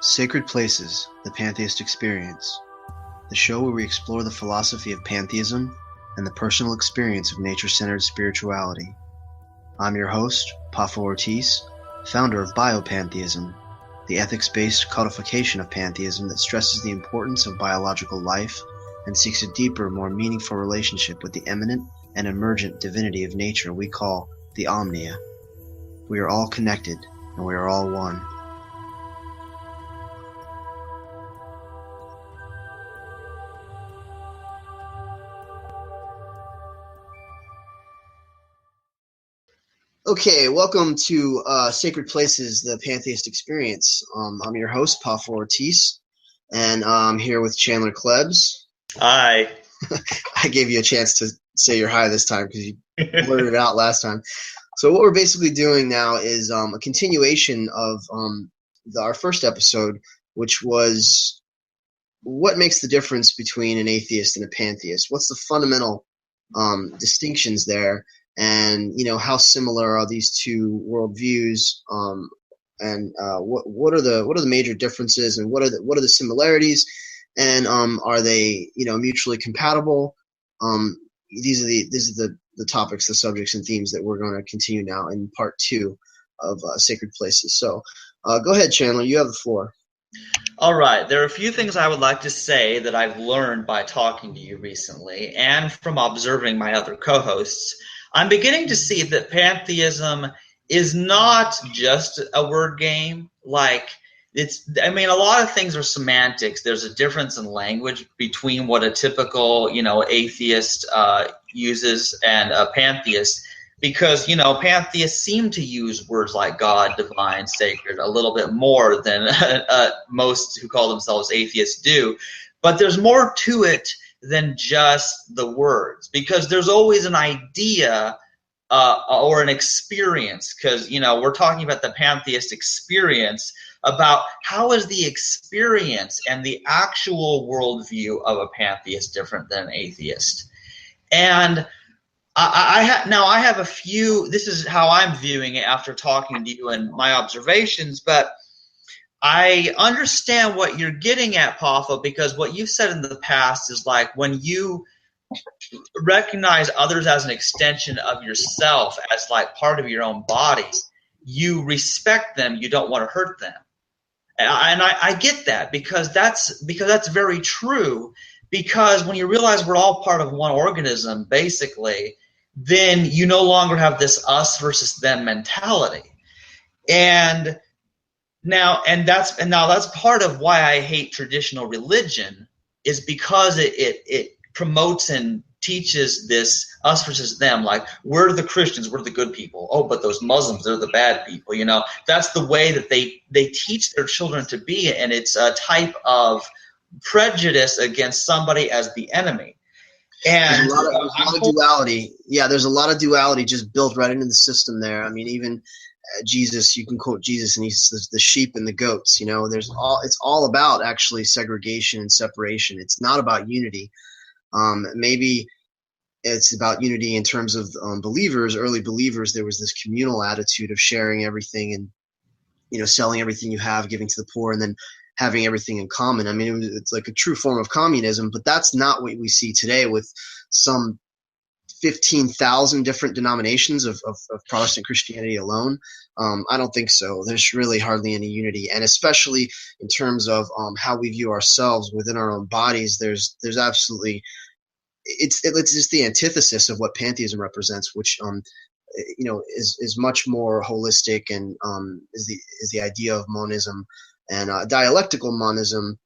Sacred Places, the Pantheist Experience, the show where we explore the philosophy of pantheism and the personal experience of nature-centered spirituality. I'm your host, Poffo Ortiz, founder of Biopantheism, the ethics-based codification of pantheism that stresses the importance of biological life and seeks a deeper, more meaningful relationship with the eminent and emergent divinity of nature we call the Omnia. We are all connected, and we are all one. Okay, welcome to Sacred Places, the Pantheist Experience. I'm your host, Poffo Ortiz, and I'm here with Chandler Klebs. Hi. I gave you a chance to say your hi this time because you blurted it out last time. So what we're basically doing now is a continuation of our first episode, which was what makes the difference between an atheist and a pantheist? What's the fundamental distinctions there? And how similar are these two worldviews? And what are the major differences, and what are the similarities? And are they mutually compatible? These are the topics, the subjects, and themes that we're going to continue now in part 2 of Sacred Places. So go ahead, Chandler. You have the floor. All right. There are a few things I would like to say that I've learned by talking to you recently and from observing my other co-hosts. I'm beginning to see that pantheism is not just a word game. A lot of things are semantics. There's a difference in language between what a typical, atheist uses and a pantheist, because, pantheists seem to use words like God, divine, sacred a little bit more than most who call themselves atheists do. But there's more to it than just the words, because there's always an idea or an experience, because we're talking about the pantheist experience, about how is the experience and the actual worldview of a pantheist different than an atheist. And I have a few, this is how I'm viewing it after talking to you and my observations, but I understand what you're getting at, Poffo, because what you've said in the past is like when you recognize others as an extension of yourself, as like part of your own body, you respect them, you don't want to hurt them. And I get that because that's very true, because when you realize we're all part of one organism, basically, then you no longer have this us versus them mentality. And now that's part of why I hate traditional religion, is because it promotes and teaches this us versus them, like we're the Christians, we're the good people. Oh, but those Muslims, they're the bad people. That's the way that they teach their children to be, and it's a type of prejudice against somebody as the enemy. And there's a lot of duality. Yeah, there's a lot of duality just built right into the system there. I mean, even Jesus, you can quote Jesus, and he says the sheep and the goats. It's all about actually segregation and separation. It's not about unity. Maybe it's about unity in terms of believers, early believers. There was this communal attitude of sharing everything and selling everything you have, giving to the poor, and then having everything in common. I mean, it's like a true form of communism, but that's not what we see today with some 15,000 different denominations of Protestant Christianity alone. I don't think so. There's really hardly any unity, and especially in terms of how we view ourselves within our own bodies. There's absolutely it's just the antithesis of what pantheism represents, which is much more holistic and is the idea of monism and dialectical monism.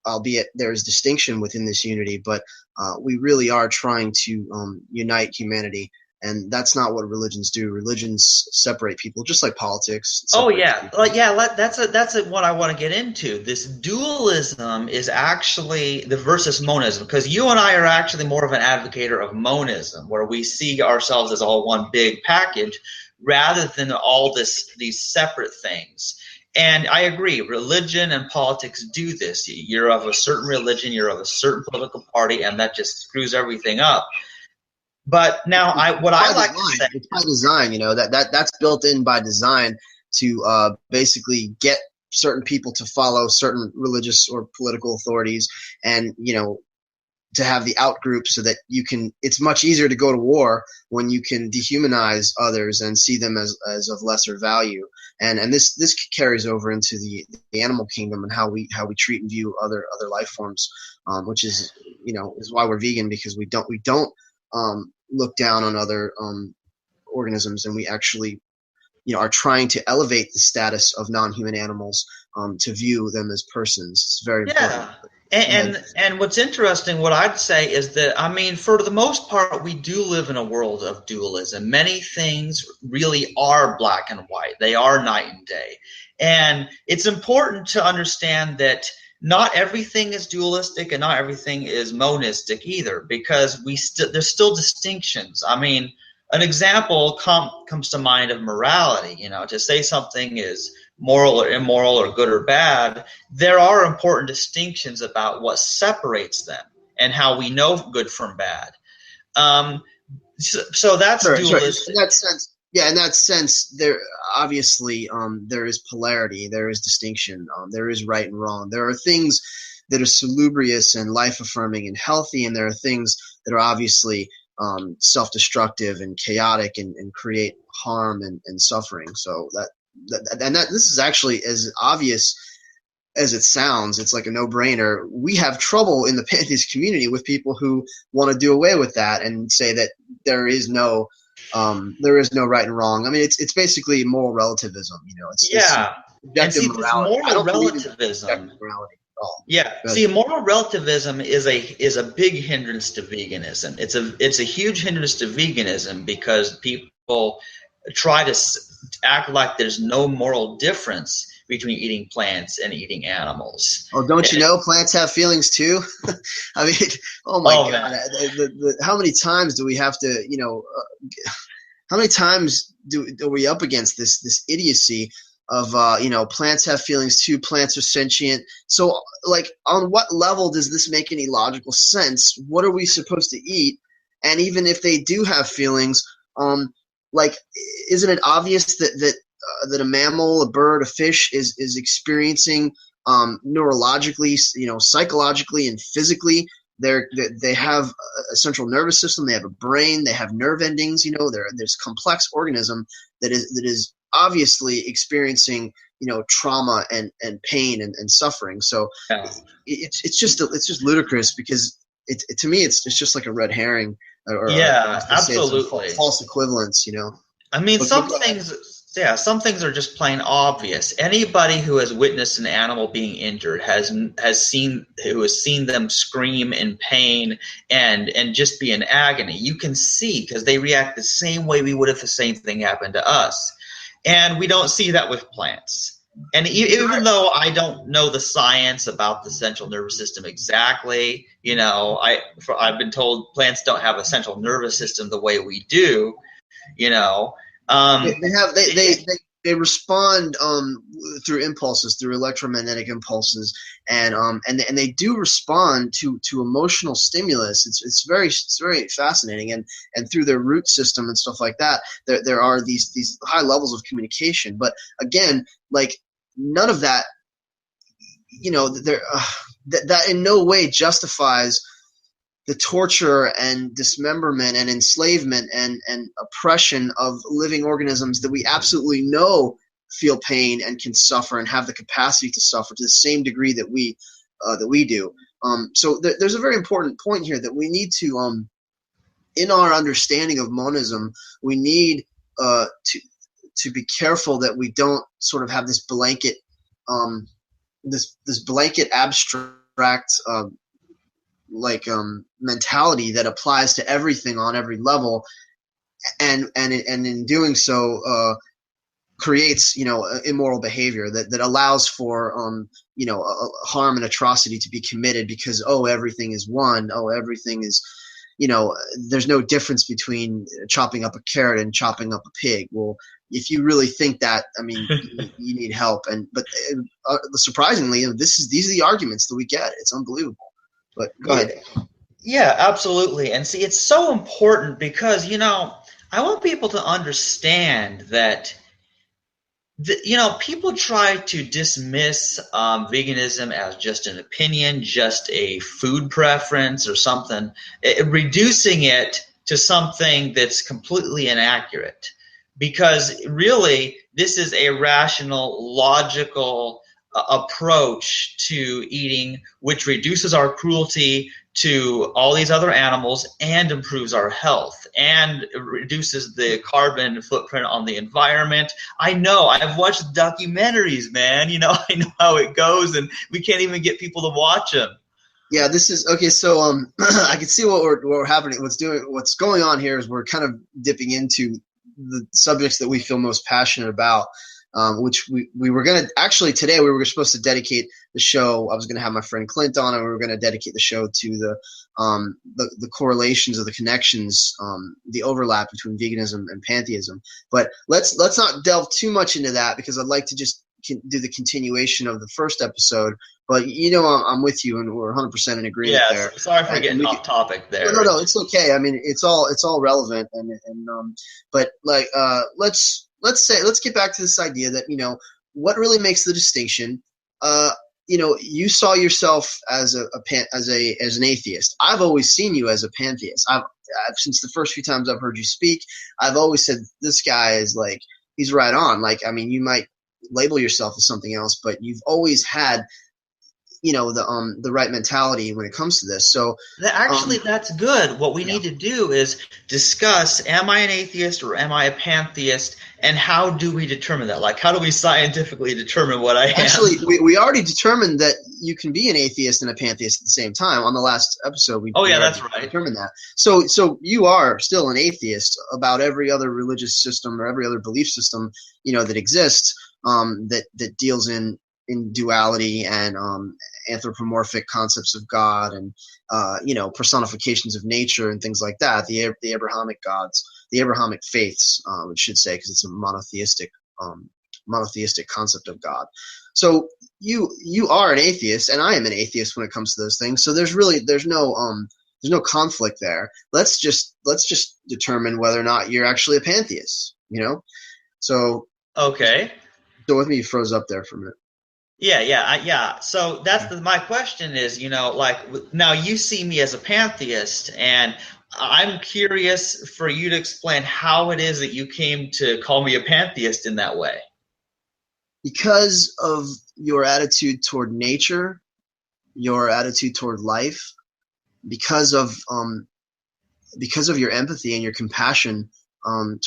Albeit there is distinction within this unity, but we really are trying to unite humanity, and that's not what religions do. Religions separate people, just like politics. Oh yeah, that's what I want to get into. This dualism is actually the versus monism, because you and I are actually more of an advocate of monism, where we see ourselves as all one big package, rather than all these separate things. And I agree, religion and politics do this. You're of a certain religion, you're of a certain political party, and that just screws everything up. But now, it's by design. That's built in by design to basically get certain people to follow certain religious or political authorities, and to have the out group so that it's much easier to go to war when you can dehumanize others and see them as of lesser value. And this carries over into the animal kingdom and how we treat and view other life forms, which is is why we're vegan, because we don't look down on other organisms, and we actually are trying to elevate the status of non-human animals to view them as persons. It's very important. And what's interesting, what I'd say is that, for the most part, we do live in a world of dualism. Many things really are black and white. They are night and day. And it's important to understand that not everything is dualistic and not everything is monistic either, because there's still distinctions. An example comes to mind of morality. To say something is moral or immoral or good or bad, there are important distinctions about what separates them and how we know good from bad. So that's dualistic. In that sense, there obviously there is polarity, there is distinction, there is right and wrong. There are things that are salubrious and life-affirming and healthy, and there are things that are obviously self-destructive and chaotic and create harm and suffering. So this is actually as obvious as it sounds. It's like a no-brainer. We have trouble in the pantheist community with people who want to do away with that and say that there is no right and wrong. It's basically moral relativism. It's morality. moral relativism. Yeah. See, moral relativism is a big hindrance to veganism. It's a huge hindrance to veganism because people try to act like there's no moral difference between eating plants and eating animals. Oh, don't you know plants have feelings too? Oh my God! How many times do we have to? How many times are we up against this idiocy of plants have feelings too, plants are sentient. So on what level does this make any logical sense? What are we supposed to eat? And even if they do have feelings, isn't it obvious that a mammal, a bird, a fish is experiencing neurologically, psychologically and physically? They have a central nervous system, they have a brain, they have nerve endings. There's complex organism that is obviously experiencing trauma and pain and suffering. So it's just ludicrous, because to me it's just like a red herring, or absolutely false equivalence. Some things are just plain obvious. Anybody who has witnessed an animal being injured has seen them scream in pain and just be in agony. You can see, because they react the same way we would if the same thing happened to us. And we don't see that with plants. And even though I don't know the science about the central nervous system exactly, I've been told plants don't have a central nervous system the way we do. They respond through impulses, through electromagnetic impulses, and they do respond to emotional stimulus. It's very fascinating, and through their root system and stuff like that, there are these high levels of communication. But again, none of that, that in no way justifies the torture and dismemberment and enslavement and oppression of living organisms that we absolutely know feel pain and can suffer and have the capacity to suffer to the same degree that we do. So there's a very important point here that we need to, in our understanding of monism, we need to be careful that we don't sort of have this blanket this blanket abstract mentality that applies to everything on every level, and in doing so creates immoral behavior that allows for harm and atrocity to be committed, because everything is one, everything is there's no difference between chopping up a carrot and chopping up a pig. Well, if you really think that, you need help. But surprisingly, these are the arguments that we get. It's unbelievable. But go ahead. Yeah, absolutely. And see, it's so important because, I want people to understand that People try to dismiss veganism as just an opinion, just a food preference or something, reducing it to something that's completely inaccurate. Because really, this is a rational, logical approach to eating, which reduces our cruelty to all these other animals and improves our health and reduces the carbon footprint on the environment. I know, I've watched documentaries, man. I know how it goes, and we can't even get people to watch them. Yeah, this is okay. So I can see what we're happening. What's going on here is we're kind of dipping into the subjects that we feel most passionate about. Which we were going to actually today we were supposed to dedicate the show. I was going to have my friend Clint on, and we were going to dedicate the show to the correlations of the connections, the overlap between veganism and pantheism. But let's not delve too much into that, because I'd like to just do the continuation of the first episode. But I'm with you, and we're 100% in agreement there. Sorry for getting off topic there. No, it's okay. I mean, it's all relevant, but like let's get back to this idea that what really makes the distinction. You saw yourself as an atheist. I've always seen you as a pantheist. I've since the first few times I've heard you speak, I've always said this guy is like, he's right on. Like, I mean, you might label yourself as something else, but you've always had the right mentality when it comes to this. So that's good. What we need to do is discuss, am I an atheist or am I a pantheist, and how do we determine that? Like, how do we scientifically determine what I am? Actually, we already determined that you can be an atheist and a pantheist at the same time. On the last episode, that's right. Determined that. So you are still an atheist about every other religious system or every other belief system that exists, that deals in duality and anthropomorphic concepts of God and personifications of nature and things like that. The Abrahamic gods, the Abrahamic faiths, we should say, because it's a monotheistic concept of God. So you are an atheist, and I am an atheist when it comes to those things. So there's no conflict there. Let's just determine whether or not you're actually a pantheist. So okay. So with me, you froze up there for a minute. Yeah. So that's my question is, now you see me as a pantheist, and I'm curious for you to explain how it is that you came to call me a pantheist in that way. Because of your attitude toward nature, your attitude toward life, because of your empathy and your compassion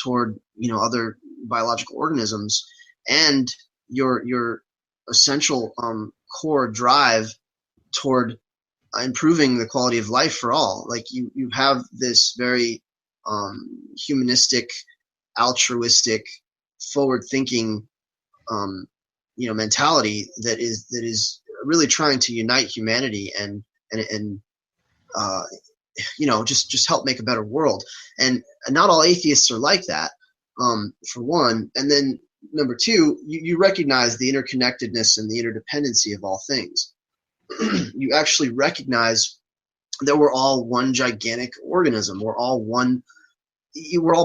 toward other biological organisms, and your essential core drive toward improving the quality of life for all. Like you have this very humanistic, altruistic, forward-thinking mentality that is really trying to unite humanity and just help make a better world. And not all atheists are like that, for one. And then number two, you recognize the interconnectedness and the interdependency of all things. You actually recognize that we're all one gigantic organism. We're all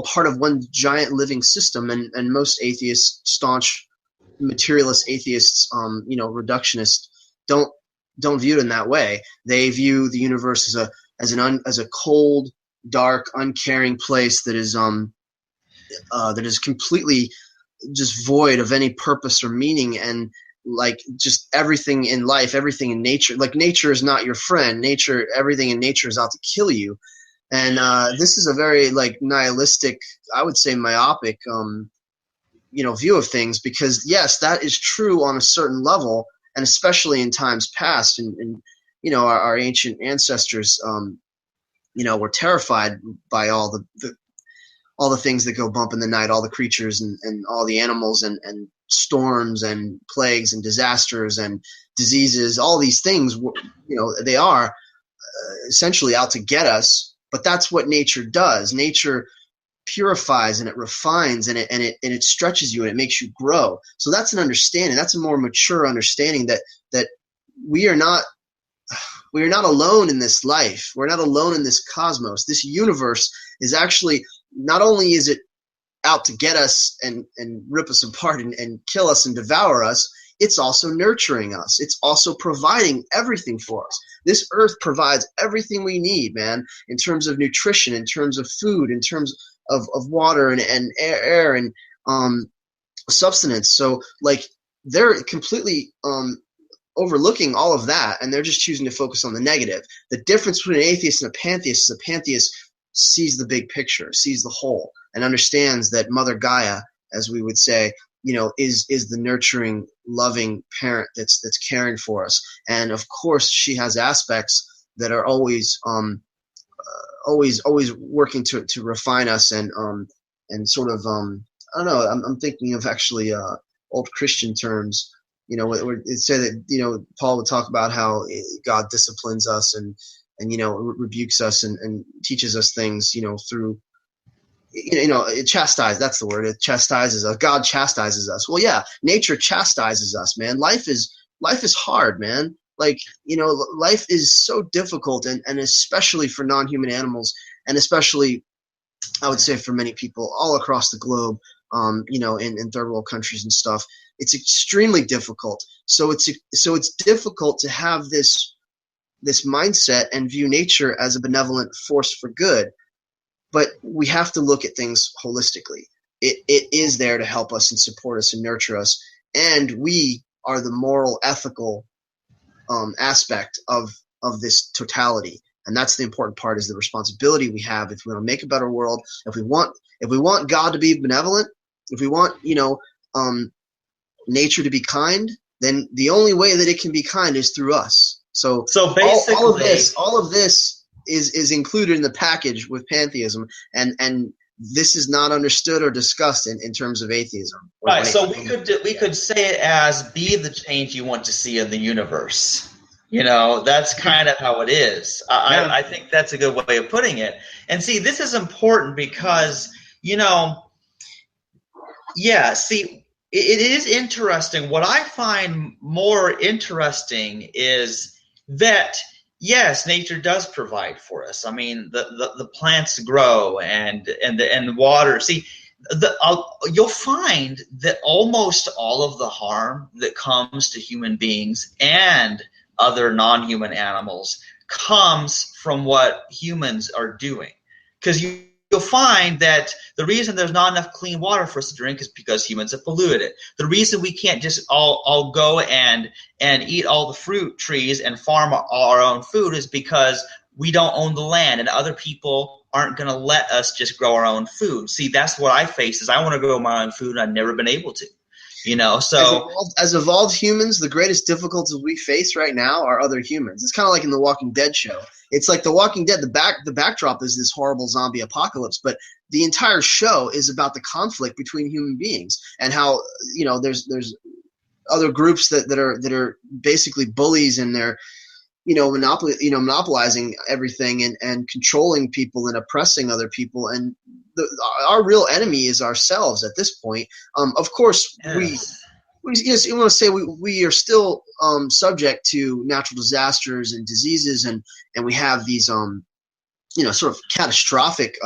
part of one giant living system. And most atheists, staunch materialist atheists, reductionists, don't view it in that way. They view the universe as a cold, dark, uncaring place that is completely just void of any purpose or meaning, and like just everything in life, everything in nature, like nature is not your friend. Everything in nature is out to kill you. And this is a very like nihilistic, I would say myopic, view of things, because yes, that is true on a certain level, and especially in times past, and our ancient ancestors, were terrified by all the things that go bump in the night, all the creatures and all the animals and storms and plagues and disasters and diseases, all these things, they are essentially out to get us. But that's what nature does. Nature purifies and it refines and it stretches you and it makes you grow. So that's an understanding. That's a more mature understanding that we are not alone in this life. We're not alone in this cosmos. This universe is actually, not only is it out to get us and rip us apart and kill us and devour us, it's also nurturing us. It's also providing everything for us. This earth provides everything we need, man, in terms of nutrition, in terms of food, in terms of water and air and substance. So like they're completely overlooking all of that, and they're just choosing to focus on the negative. The difference between an atheist and a pantheist is a pantheist sees the big picture, sees the whole, and understands that Mother Gaia, as we would say, is the nurturing, loving parent that's caring for us. And of course, she has aspects that are always working to refine us and sort of I don't know. I'm thinking of actually old Christian terms. Where it say that Paul would talk about how God disciplines us and rebukes us and teaches us things through. It chastises. That's the word. It chastises us. God chastises us. Well, yeah, nature chastises us, man. Life is hard, man. Like, life is so difficult, and especially for non-human animals, and especially, I would say, for many people all across the globe, in third world countries and stuff, it's extremely difficult. So it's difficult to have this mindset and view nature as a benevolent force for good. But we have to look at things holistically. It is there to help us and support us and nurture us. And we are the moral, ethical aspect of this totality. And that's the important part, is the responsibility we have if we want to make a better world. If we want God to be benevolent, if we want, nature to be kind, then the only way that it can be kind is through us. So basically all of this is included in the package with pantheism, and this is not understood or discussed in terms of atheism. Right. So we could say it as be the change you want to see in the universe. That's kind of how it is. I think that's a good way of putting it. And see, this is important because, it is interesting. What I find more interesting is that, yes, nature does provide for us. I mean, the plants grow and the water. See, you'll find that almost all of the harm that comes to human beings and other non-human animals comes from what humans are doing. Because you'll find that the reason there's not enough clean water for us to drink is because humans have polluted it. The reason we can't just all go and eat all the fruit trees and farm our own food is because we don't own the land, and other people aren't going to let us just grow our own food. See, that's what I face, is I want to grow my own food, and I've never been able to. So as evolved humans, the greatest difficulties we face right now are other humans. It's kind of like in the Walking Dead show. It's like The Walking Dead. The backdrop is this horrible zombie apocalypse, but the entire show is about the conflict between human beings and how there's other groups that are basically bullies, and they're monopolizing everything and controlling people and oppressing other people. And our real enemy is ourselves at this point. Of course, yes. You want to say we are still subject to natural disasters and diseases, and we have these sort of catastrophic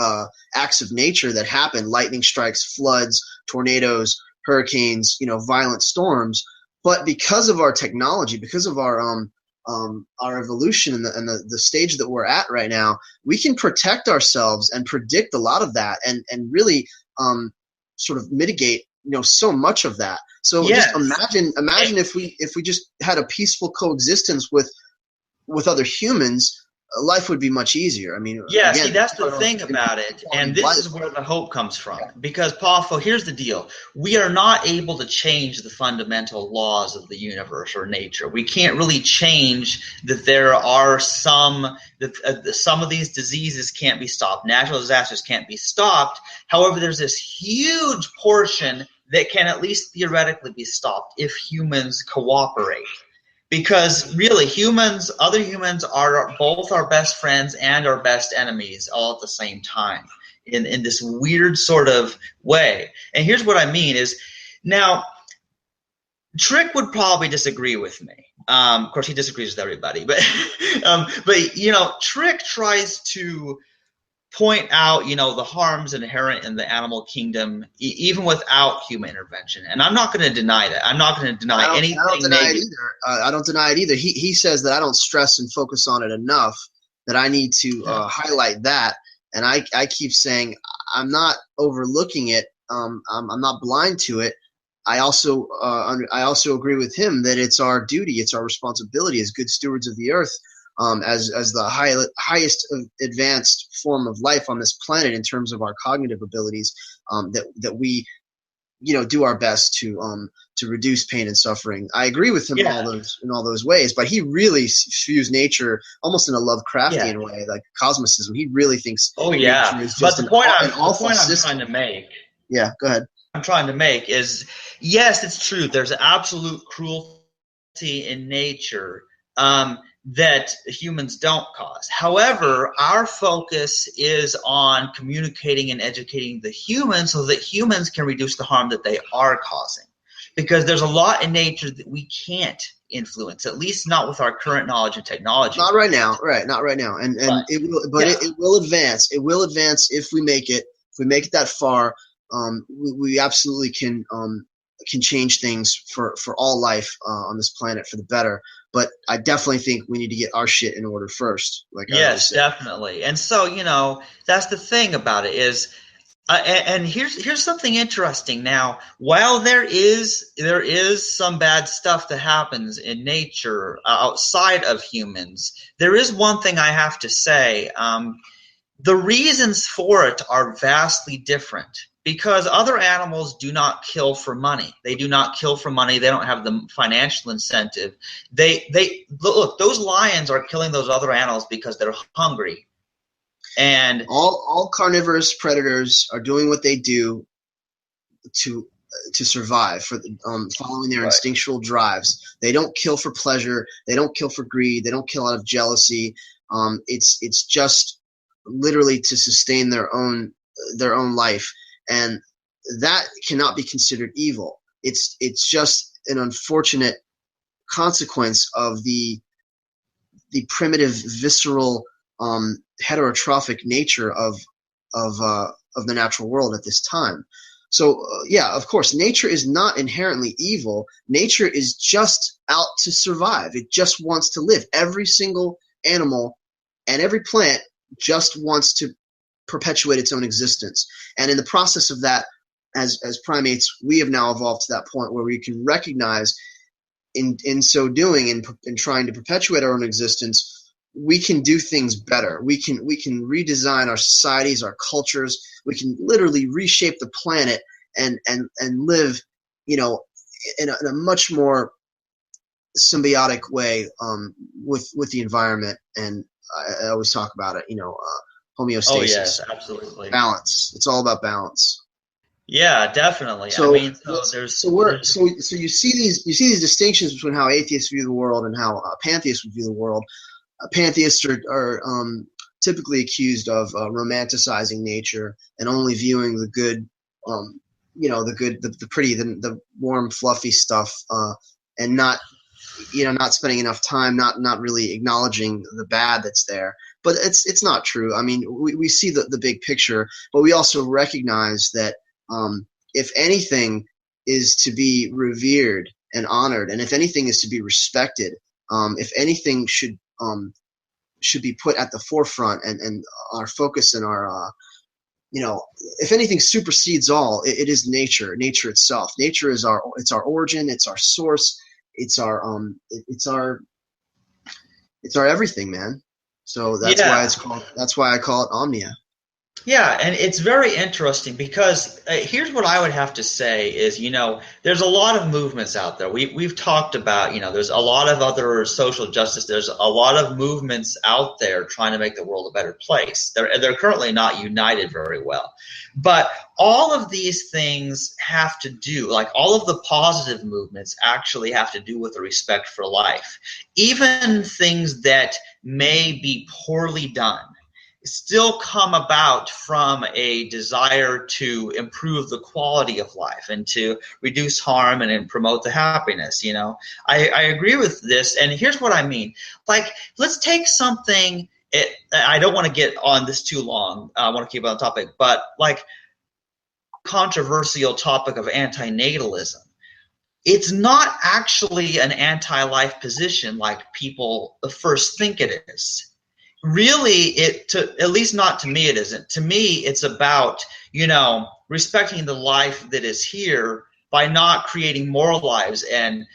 acts of nature that happen: lightning strikes, floods, tornadoes, hurricanes, violent storms. But because of our technology, because of our evolution and the stage that we're at right now, we can protect ourselves and predict a lot of that and really sort of mitigate so much of that. So yes. Just imagine if we just had a peaceful coexistence with other humans, life would be much easier. I mean, yeah, again, see, that's the thing about it, and this is where the hope comes from. Because, Poffo, here's the deal. We are not able to change the fundamental laws of the universe or nature. We can't really change that there are some of these diseases can't be stopped. Natural disasters can't be stopped. However, there's this huge portion that can at least theoretically be stopped if humans cooperate. Because really, other humans are both our best friends and our best enemies all at the same time in this weird sort of way. And here's what I mean is, now, Trick would probably disagree with me. Of course, he disagrees with everybody. But Trick tries to point out, the harms inherent in the animal kingdom, even without human intervention. And I'm not going to deny that. I'm not going to deny anything I don't deny negative. it either. I don't deny it either. He says that I don't stress and focus on it enough, that I need to highlight that. And I keep saying I'm not overlooking it. I'm not blind to it. I also agree with him that it's our duty, it's our responsibility as good stewards of the earth, as the highest advanced form of life on this planet in terms of our cognitive abilities, that we do our best to reduce pain and suffering. I agree with him in all those ways, but he really views nature almost in a Lovecraftian way, like cosmicism. He really thinks nature is just the point I'm trying to make. Yeah, go ahead. I'm trying to make is, yes, it's true. There's absolute cruelty in nature that humans don't cause. However, our focus is on communicating and educating the humans so that humans can reduce the harm that they are causing. Because there's a lot in nature that we can't influence, at least not with our current knowledge and technology. Not right now, right? Not right now. And it will advance. It will advance if we make it. If we make it that far, we absolutely can change things for all life on this planet for the better. But I definitely think we need to get our shit in order first. Yes, definitely. And so, that's the thing about it is, and here's something interesting. Now, while there is some bad stuff that happens in nature outside of humans, there is one thing I have to say. The reasons for it are vastly different. Because other animals do not kill for money. They do not kill for money. They don't have the financial incentive. They look, those lions are killing those other animals because they're hungry. And all carnivorous predators are doing what they do to survive, for following their instinctual drives. They don't kill for pleasure. They don't kill for greed. They don't kill out of jealousy. It's just literally to sustain their own life. And that cannot be considered evil. It's just an unfortunate consequence of the primitive, visceral, heterotrophic nature of the natural world at this time. So of course, nature is not inherently evil. Nature is just out to survive. It just wants to live. Every single animal and every plant just wants to perpetuate its own existence. And in the process of that, as primates, we have now evolved to that point where we can recognize in so doing, in trying to perpetuate our own existence, we can do things better. We can redesign our societies, our cultures. We can literally reshape the planet and live, in a much more symbiotic way with the environment. And I always talk about it, homeostasis. Oh yes, absolutely. Balance. It's all about balance. Yeah, definitely. So you see these distinctions between how atheists view the world and how pantheists would view the world. Pantheists are typically accused of romanticizing nature and only viewing the good, the good, the pretty, the warm, fluffy stuff, and not spending enough time, not really acknowledging the bad that's there. But it's not true. I mean, we see the big picture, but we also recognize that if anything is to be revered and honored, and if anything is to be respected, if anything should be put at the forefront, and our focus and our if anything supersedes all, it is nature itself. Nature is our origin, it's our source, it's our everything, man. So that's why I call it omnia. Yeah, and it's very interesting because here's what I would have to say is, there's a lot of movements out there. We've talked about, there's a lot of other social justice. There's a lot of movements out there trying to make the world a better place. They're currently not united very well. But all of these things have to do, like all of the positive movements actually have to do with the respect for life. Even things that may be poorly done still come about from a desire to improve the quality of life and to reduce harm and promote the happiness. I agree with this, and here's what I mean. Like, let's take something I don't want to get on this too long. I want to keep on topic, but like controversial topic of antinatalism. It's not actually an anti-life position like people first think it is. Really, at least not to me, it isn't. To me, it's about, respecting the life that is here by not creating more lives and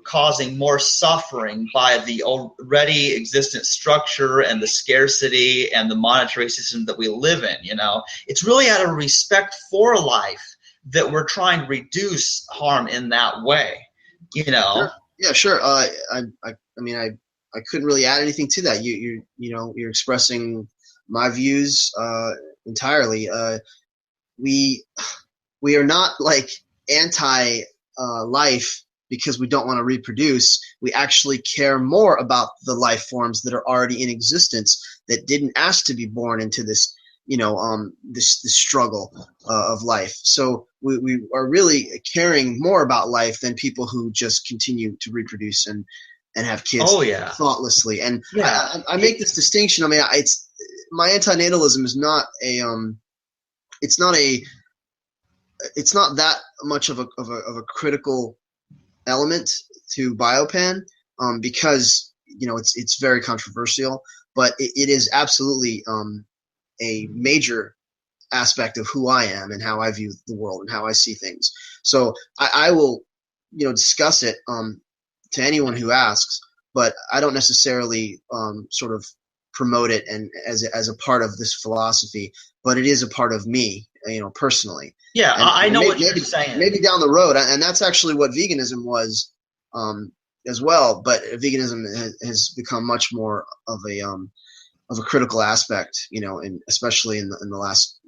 causing more suffering by the already existent structure and the scarcity and the monetary system that we live in. It's really out of respect for life that we're trying to reduce harm in that way. Sure. Yeah, sure. I couldn't really add anything to that. You're expressing my views entirely. We are not like anti life because we don't want to reproduce. We actually care more about the life forms that are already in existence that didn't ask to be born into this this struggle of life. So we are really caring more about life than people who just continue to reproduce and have kids thoughtlessly. And I make this distinction. I mean, my antinatalism is not it's not that much of a critical element to Biopan, because it's very controversial, but it is absolutely a major aspect of who I am and how I view the world and how I see things. So I will discuss it to anyone who asks, but I don't necessarily sort of promote it and as a part of this philosophy, but it is a part of me, personally. Yeah, and I know what you're saying. Maybe down the road, and that's actually what veganism was as well. But veganism has become much more of a critical aspect, and especially in the last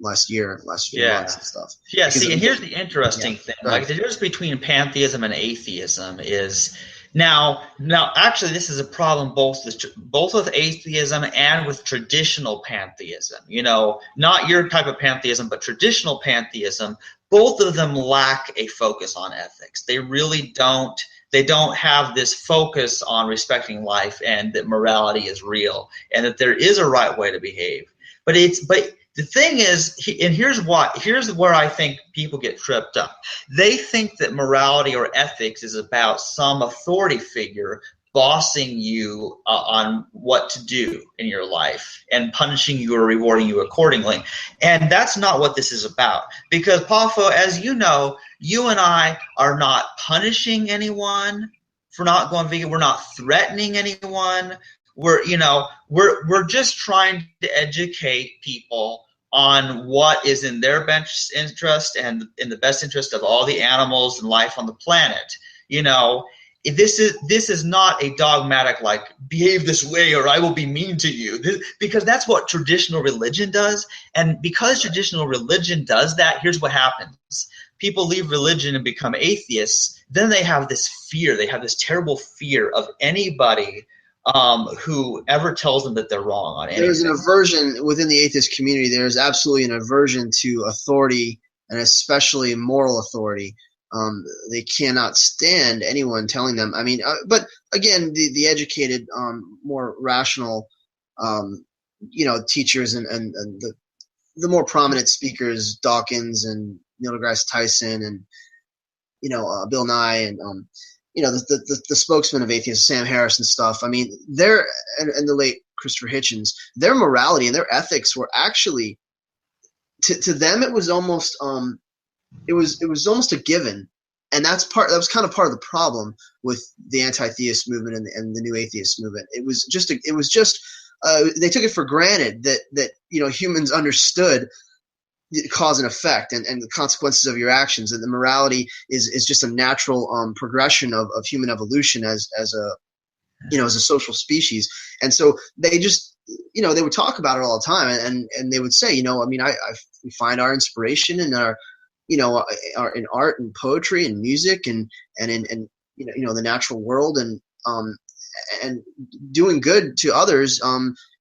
last few months and stuff. Yeah. See, and here's the interesting thing: like the difference between pantheism and atheism is. Now, actually, this is a problem both with atheism and with traditional pantheism. Not your type of pantheism, but traditional pantheism. Both of them lack a focus on ethics. They really don't. They don't have this focus on respecting life and that morality is real and that there is a right way to behave. But the thing is, and here's where I think people get tripped up. They think that morality or ethics is about some authority figure bossing you on what to do in your life and punishing you or rewarding you accordingly. And that's not what this is about. Because, Poffo, as you know, you and I are not punishing anyone for not going vegan. We're not threatening anyone. We're just trying to educate people on what is in their best interest and in the best interest of all the animals and life on the planet. This is not a dogmatic, like, behave this way or I will be mean to you, because that's what traditional religion does. And because traditional religion does that, here's what happens. People leave religion and become atheists. Then they have this fear. They have this terrible fear of anybody who ever tells them that they're wrong on anything. There's an aversion within the atheist community. There's absolutely an aversion to authority, and especially moral authority. They cannot stand anyone telling them. I mean, but again, the educated, more rational, teachers and the more prominent speakers, Dawkins and Neil deGrasse Tyson and Bill Nye and the spokesman of atheists, Sam Harris and stuff. I mean, and the late Christopher Hitchens, their morality and their ethics were actually, to them, it was almost it was almost a given, and that was kind of part of the problem with the anti-theist movement and the new atheist movement. It was just they took it for granted that humans understood cause and effect and the consequences of your actions, and the morality is just a natural progression of human evolution as a social species. And so they just they would talk about it all the time, and they would say, we find our inspiration in our in art and poetry and music and in the natural world, and doing good to others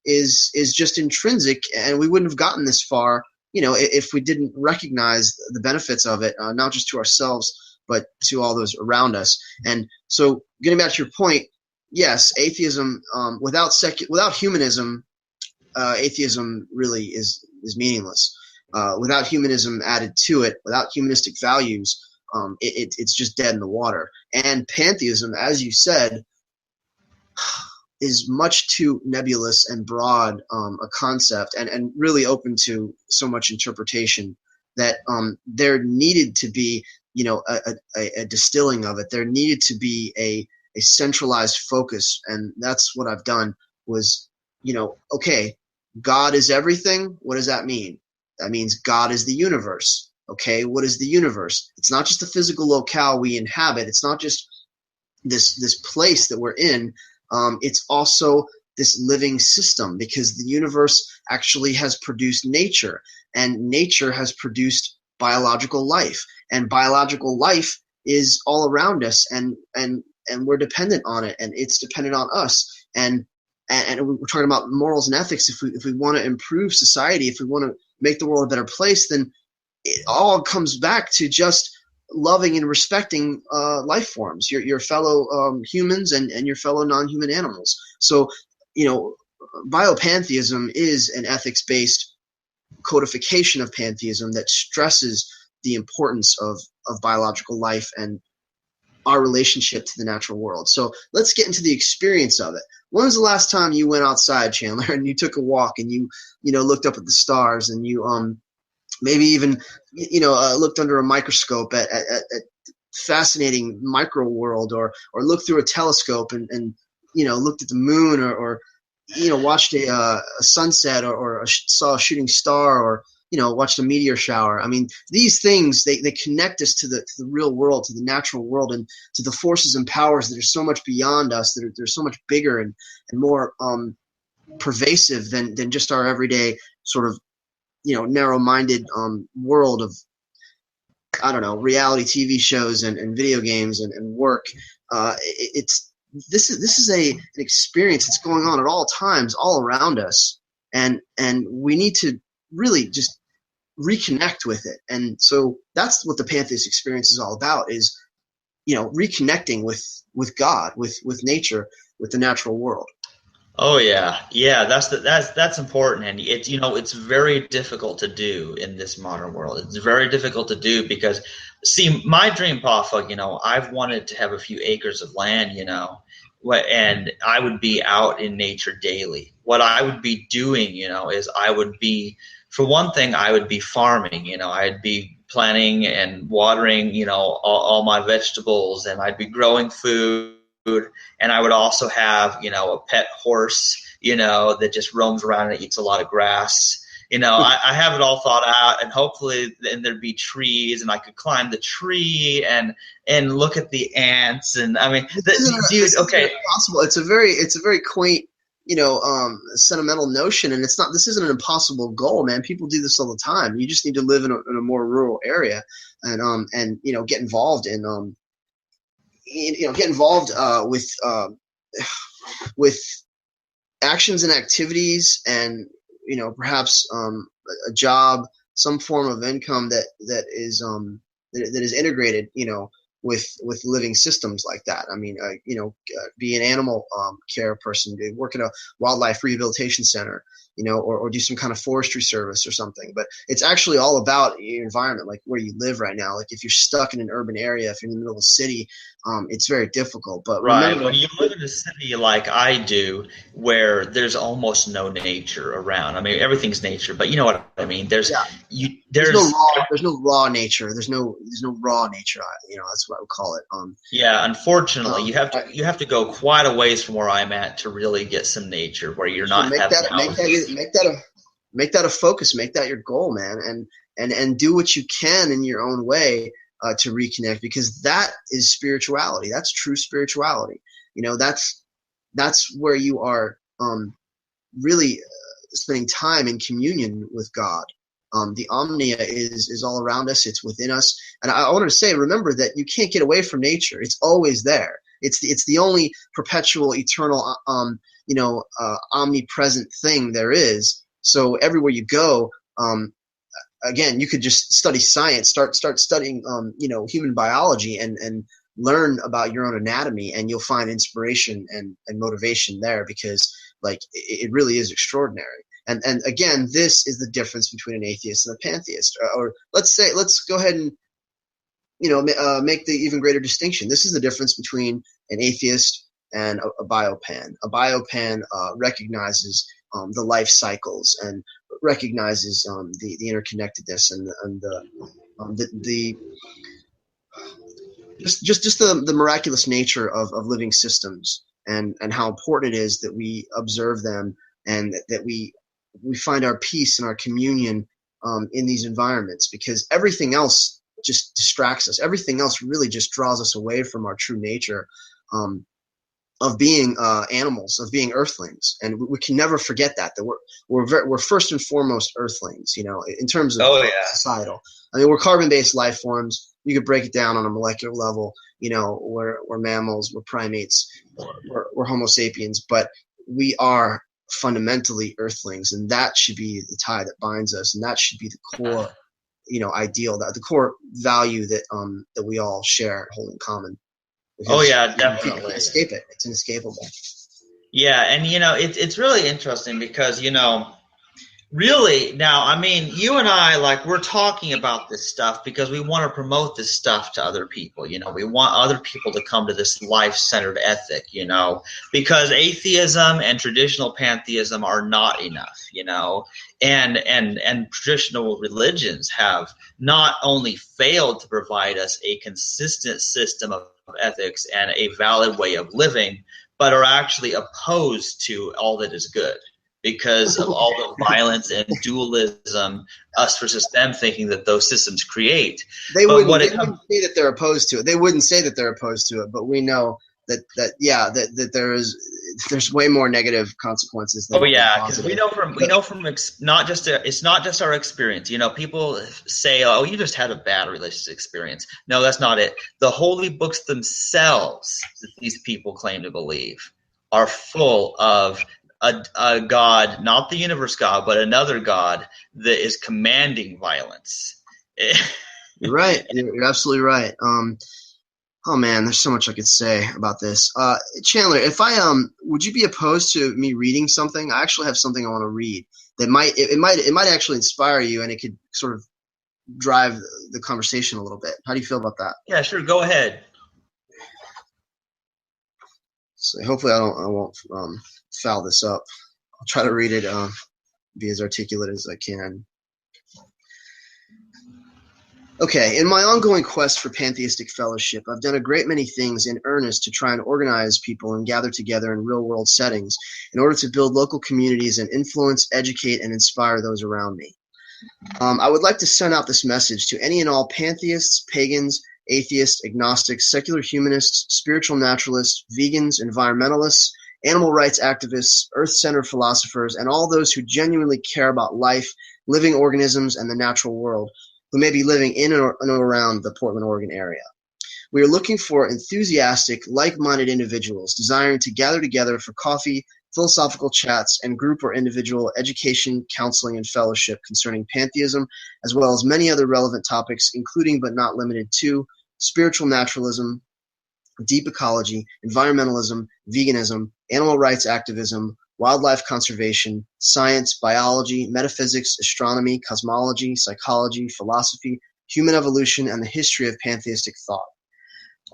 is just intrinsic, and we wouldn't have gotten this far if we didn't recognize the benefits of it, not just to ourselves, but to all those around us. And so getting back to your point, yes, atheism without humanism, atheism really is meaningless. Without humanism added to it, without humanistic values, it's just dead in the water. And pantheism, as you said, is much too nebulous and broad a concept, and really open to so much interpretation that there needed to be, a distilling of it. There needed to be a centralized focus, and that's what I've done. Was, okay, God is everything. What does that mean? That means God is the universe. Okay, what is the universe? It's not just the physical locale we inhabit. It's not just this place that we're in. It's also this living system, because the universe actually has produced nature, and nature has produced biological life, and biological life is all around us, and we're dependent on it, and it's dependent on us. And we're talking about morals and ethics. If we want to improve society, if we want to make the world a better place, then it all comes back to just loving and respecting life forms, your fellow humans and your fellow non-human animals. So, biopantheism is an ethics-based codification of pantheism that stresses the importance of biological life and our relationship to the natural world. So let's get into the experience of it. When was the last time you went outside, Chandler, and you took a walk and you looked up at the stars, and you maybe even looked under a microscope at fascinating micro world, or looked through a telescope and looked at the moon, or watched a sunset, or saw a shooting star, or watched a meteor shower? I mean, these things, they connect us to the real world, to the natural world, and to the forces and powers that are so much beyond us, that are so much bigger and more pervasive than just our everyday sort of narrow-minded world of, I don't know, reality TV shows and video games and work. This is an experience that's going on at all times, all around us, and we need to really just reconnect with it. And so that's what the pantheist experience is all about: is reconnecting with God, with nature, with the natural world. Oh yeah, that's important, and it's very difficult to do in this modern world. It's very difficult to do because, see, my dream, Poffo, I've wanted to have a few acres of land, and I would be out in nature daily. What I would be doing, is I would be, for one thing, I would be farming. I'd be planting and watering, all my vegetables, and I'd be growing food. And I would also have, a pet horse, that just roams around and eats a lot of grass. I have it all thought out, and hopefully then there'd be trees, and I could climb the tree and look at the ants. And I mean, dude, okay, possible. It's a very quaint, sentimental notion, and this isn't an impossible goal, man. People do this all the time. You just need to live in a more rural area, and get involved in with actions and activities, and perhaps a job, some form of income that is integrated with living systems like that. I mean, be an animal care person, work at a wildlife rehabilitation center, or do some kind of forestry service or something. But it's actually all about your environment, like where you live right now. Like if you're stuck in an urban area, if you're in the middle of a city, it's very difficult. But right, when you live in a city like I do, where there's almost no nature around. I mean, everything's nature, but you know what I mean. There's no raw nature. There's no raw nature. That's what I would call it. Yeah, unfortunately, you have to go quite a ways from where I'm at to really get some nature where you're not having make that a focus. Make that your goal, man, and do what you can in your own way to reconnect, because that is spirituality. That's true spirituality. That's where you are really spending time in communion with God. The omnia is all around us. It's within us. And I wanted to say, remember that you can't get away from nature. It's always there. It's the only perpetual, eternal, omnipresent thing there is. So everywhere you go, again, you could just study science, start studying, human biology, and learn about your own anatomy, and you'll find inspiration and motivation there, because like it really is extraordinary. And again, this is the difference between an atheist and a pantheist. Or let's go ahead and make the even greater distinction. This is the difference between an atheist and a biopan. A biopan recognizes the life cycles and recognizes the interconnectedness and the just the miraculous nature of living systems, and how important it is that we observe them, and that we find our peace and our communion in these environments, because everything else just distracts us. Everything else really just draws us away from our true nature of being animals, of being earthlings, and we can never forget that we're first and foremost earthlings. In terms of societal. I mean, we're carbon-based life forms. You could break it down on a molecular level. We're mammals, we're primates, we're Homo sapiens, but we are fundamentally earthlings, and that should be the tie that binds us, and that should be the core, ideal, that the core value that we all share, hold in common. Oh yeah, definitely. You can't escape it. It's inescapable. Yeah, and it's really interesting because really now, I mean, you and I, like, we're talking about this stuff because we want to promote this stuff to other people. We want other people to come to this life-centered ethic. Because atheism and traditional pantheism are not enough. And traditional religions have not only failed to provide us a consistent system of ethics and a valid way of living, but are actually opposed to all that is good because of all the violence and dualism, us versus them, thinking that those systems create. They wouldn't say that they're opposed to it. They wouldn't say that they're opposed to it, but we know that there's way more negative consequences than because we know from it's not just our experience. People say, "Oh, you just had a bad religious experience." No, that's not it. The holy books themselves that these people claim to believe are full of a God, not the universe God, but another God that is commanding violence. You're right. You're absolutely right. Oh man, there's so much I could say about this. Chandler, if would you be opposed to me reading something? I actually have something I want to read that might actually inspire you, and it could sort of drive the conversation a little bit. How do you feel about that? Yeah, sure. Go ahead. So hopefully I won't foul this up. I'll try to read it, be as articulate as I can. Okay, in my ongoing quest for pantheistic fellowship, I've done a great many things in earnest to try and organize people and gather together in real-world settings in order to build local communities and influence, educate, and inspire those around me. I would like to send out this message to any and all pantheists, pagans, atheists, agnostics, secular humanists, spiritual naturalists, vegans, environmentalists, animal rights activists, earth-centered philosophers, and all those who genuinely care about life, living organisms, and the natural world, who may be living in or around the Portland, Oregon area. We are looking for enthusiastic, like-minded individuals desiring to gather together for coffee, philosophical chats, and group or individual education, counseling, and fellowship concerning pantheism, as well as many other relevant topics, including but not limited to spiritual naturalism, deep ecology, environmentalism, veganism, animal rights activism, wildlife conservation, science, biology, metaphysics, astronomy, cosmology, psychology, philosophy, human evolution, and the history of pantheistic thought.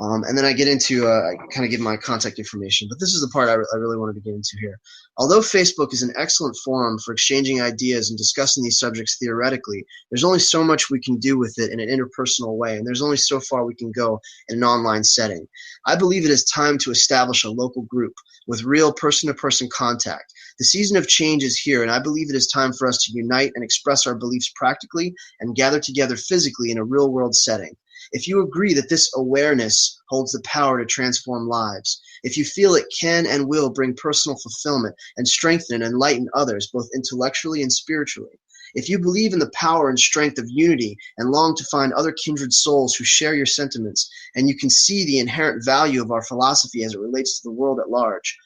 And then I get into, I kind of give my contact information, but this is the part I really wanted to get into here. Although Facebook is an excellent forum for exchanging ideas and discussing these subjects theoretically, there's only so much we can do with it in an interpersonal way, and there's only so far we can go in an online setting. I believe it is time to establish a local group with real person-to-person contact. The season of change is here, and I believe it is time for us to unite and express our beliefs practically and gather together physically in a real-world setting. If you agree that this awareness holds the power to transform lives, if you feel it can and will bring personal fulfillment and strengthen and enlighten others both intellectually and spiritually, if you believe in the power and strength of unity and long to find other kindred souls who share your sentiments, and you can see the inherent value of our philosophy as it relates to the world at large,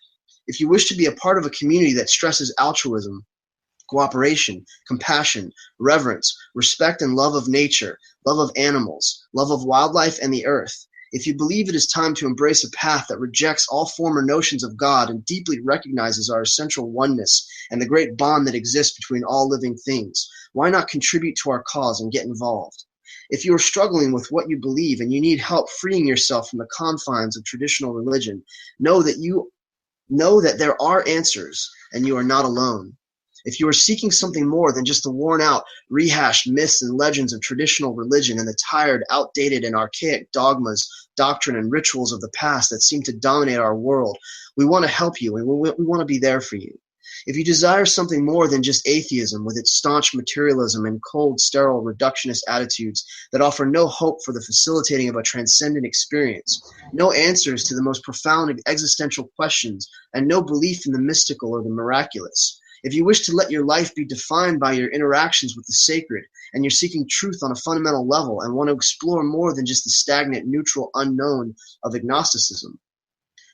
if you wish to be a part of a community that stresses altruism, cooperation, compassion, reverence, respect and love of nature, love of animals, love of wildlife and the earth, If you believe it is time to embrace a path that rejects all former notions of God and deeply recognizes our essential oneness and the great bond that exists between all living things, why not contribute to our cause and get involved? If you are struggling with what you believe and you need help freeing yourself from the confines of traditional religion, know that there are answers and you are not alone. If you are seeking something more than just the worn-out, rehashed myths and legends of traditional religion and the tired, outdated, and archaic dogmas, doctrine, and rituals of the past that seem to dominate our world, we want to help you and we want to be there for you. If you desire something more than just atheism with its staunch materialism and cold, sterile, reductionist attitudes that offer no hope for the facilitating of a transcendent experience, no answers to the most profound existential questions, and no belief in the mystical or the miraculous, if you wish to let your life be defined by your interactions with the sacred, and you're seeking truth on a fundamental level and want to explore more than just the stagnant, neutral unknown of agnosticism,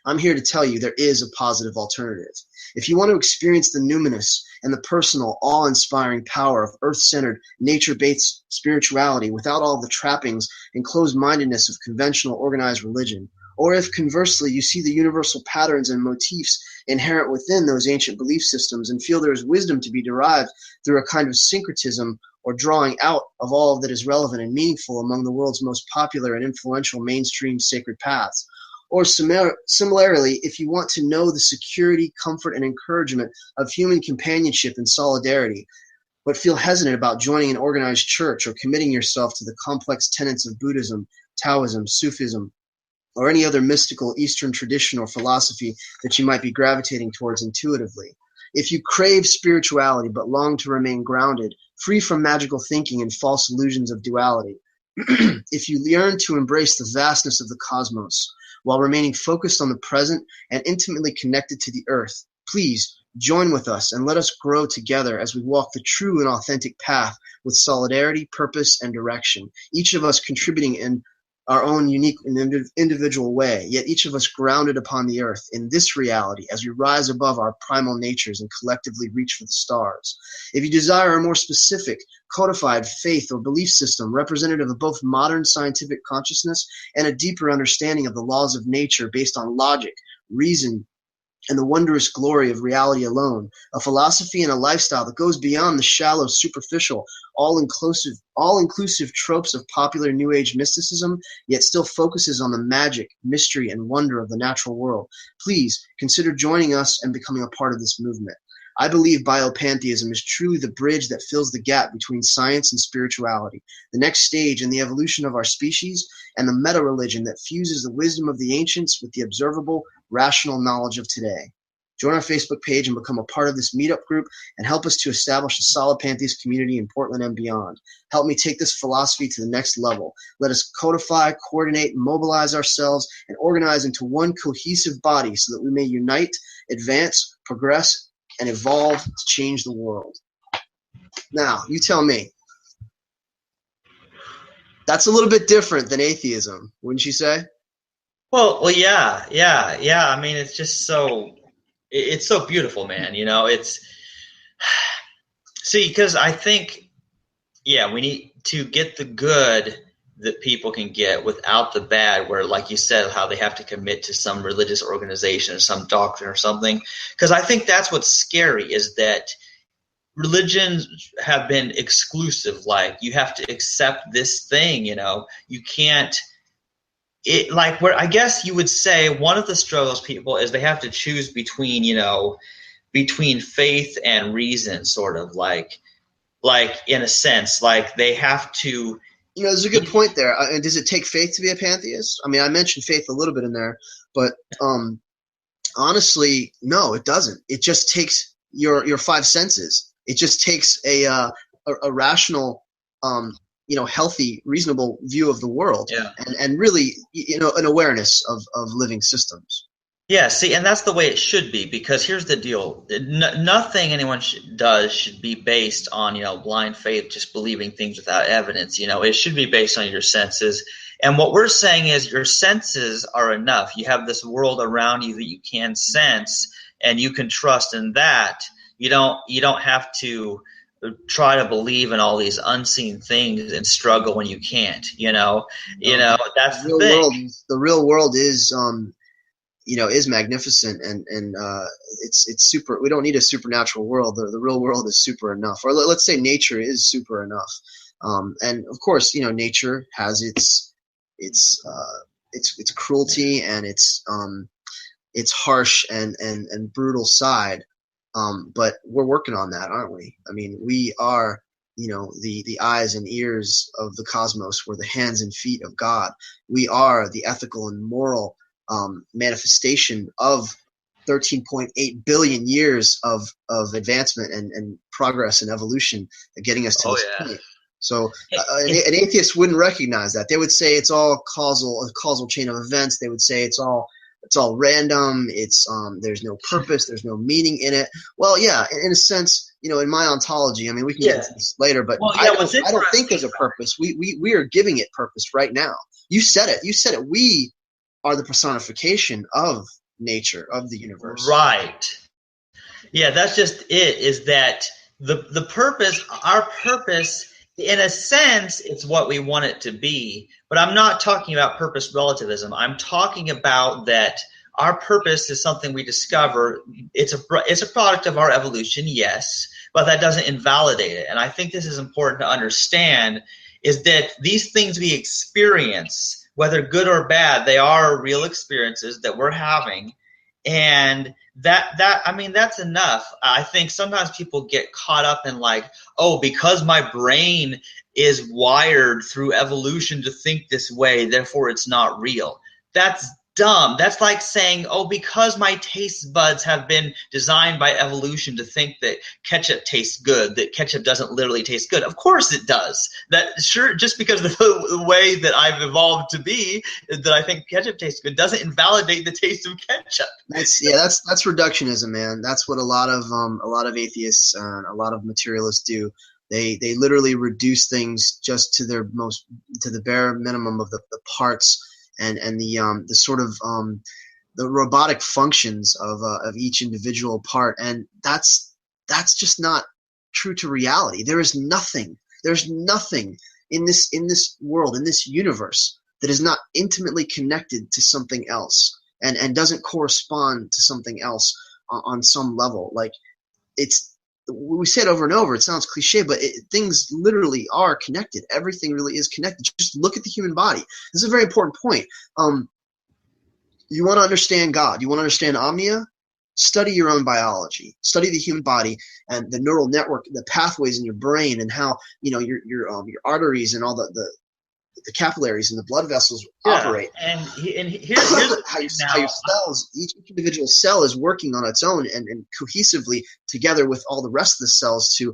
I'm here to tell you there is a positive alternative. If you want to experience the numinous and the personal, awe-inspiring power of earth-centered, nature-based spirituality without all the trappings and closed-mindedness of conventional organized religion, or if conversely you see the universal patterns and motifs inherent within those ancient belief systems and feel there is wisdom to be derived through a kind of syncretism or drawing out of all that is relevant and meaningful among the world's most popular and influential mainstream sacred paths, or similarly, if you want to know the security, comfort, and encouragement of human companionship and solidarity, but feel hesitant about joining an organized church or committing yourself to the complex tenets of Buddhism, Taoism, Sufism, or any other mystical Eastern tradition or philosophy that you might be gravitating towards intuitively. If you crave spirituality but long to remain grounded, free from magical thinking and false illusions of duality, if you yearn to embrace the vastness of the cosmos while remaining focused on the present and intimately connected to the earth, please join with us and let us grow together as we walk the true and authentic path with solidarity, purpose, and direction, each of us contributing in our own unique and individual way, yet each of us grounded upon the earth in this reality as we rise above our primal natures and collectively reach for the stars. If you desire a more specific, codified faith or belief system representative of both modern scientific consciousness and a deeper understanding of the laws of nature based on logic, reason, and the wondrous glory of reality alone, a philosophy and a lifestyle that goes beyond the shallow, superficial, all-inclusive tropes of popular New Age mysticism, yet still focuses on the magic, mystery, and wonder of the natural world, please consider joining us and becoming a part of this movement. I believe biopantheism is truly the bridge that fills the gap between science and spirituality, the next stage in the evolution of our species, and the meta-religion that fuses the wisdom of the ancients with the observable, rational knowledge of today. Join our Facebook page and become a part of this meetup group and help us to establish a solid pantheist community in Portland and beyond. Help me take this philosophy to the next level. Let us codify, coordinate, mobilize ourselves, and organize into one cohesive body so that we may unite, advance, progress, and evolve to change the world. Now, you tell me. That's a little bit different than atheism, wouldn't you say? Well, yeah. I mean, it's just it's so beautiful, man. You know, because I think, we need to get the good that people can get without the bad, where, like you said, how they have to commit to some religious organization or some doctrine or something. Because I think that's what's scary, is that religions have been exclusive. Like, you have to accept this thing, you can't. Where I guess you would say one of the struggles people is they have to choose between faith and reason, sort of like in a sense, like they have to. There's a good point there. Does it take faith to be a pantheist? I mean, I mentioned faith a little bit in there, but honestly, no, it doesn't. It just takes your five senses. It just takes a rational, healthy, reasonable view of the world, and really, an awareness of living systems. Yeah, see, and that's the way it should be, because here's the deal. Nothing anyone does should be based on, blind faith, just believing things without evidence. It should be based on your senses. And what we're saying is your senses are enough. You have this world around you that you can sense, and you can trust in that. You don't have to try to believe in all these unseen things and struggle when you can't. That's the thing. The real world is is magnificent, and it's super. We don't need a supernatural world. The real world is super enough, or let's say nature is super enough. And of course, nature has its cruelty and its harsh and brutal side. But we're working on that, aren't we? I mean, we are, the eyes and ears of the cosmos. We're the hands and feet of God. We are the ethical and moral manifestation of 13.8 billion years of advancement and progress and evolution, getting us to this point. So an atheist wouldn't recognize that. They would say it's all a causal chain of events. They would say it's all random. It's there's no purpose. There's no meaning in it. Well, yeah, in a sense, in my ontology. I mean, we can get into this later, but I don't think there's a purpose. We are giving it purpose right now. You said it. We are the personification of nature, of the universe. Right. Yeah, that's just it, is that the purpose, our purpose, in a sense, it's what we want it to be. But I'm not talking about purpose relativism. I'm talking about that our purpose is something we discover. It's a product of our evolution, yes, but that doesn't invalidate it. And I think this is important to understand, is that these things we experience, whether good or bad, they are real experiences that we're having. And that's enough. I think sometimes people get caught up in because my brain is wired through evolution to think this way, therefore it's not real. That's dumb. That's like saying, because my taste buds have been designed by evolution to think that ketchup tastes good, that ketchup doesn't literally taste good. Of course it does. That sure, just because of the way that I've evolved to be, that I think ketchup tastes good, doesn't invalidate the taste of ketchup. That's reductionism, man. That's what a lot of atheists and a lot of materialists do. They literally reduce things just to the bare minimum of the parts and the sort of the robotic functions of each individual part, and that's just not true to reality. There's nothing in this world, in this universe, that is not intimately connected to something else and doesn't correspond to something else on some level. Like, we say it over and over. It sounds cliche, but things literally are connected. Everything really is connected. Just look at the human body. This is a very important point. You want to understand God. You want to understand Omnia? Study your own biology. Study the human body and the neural network, the pathways in your brain, and how your arteries and all the capillaries and the blood vessels operate. And here's how your cells, each individual cell is working on its own and cohesively together with all the rest of the cells to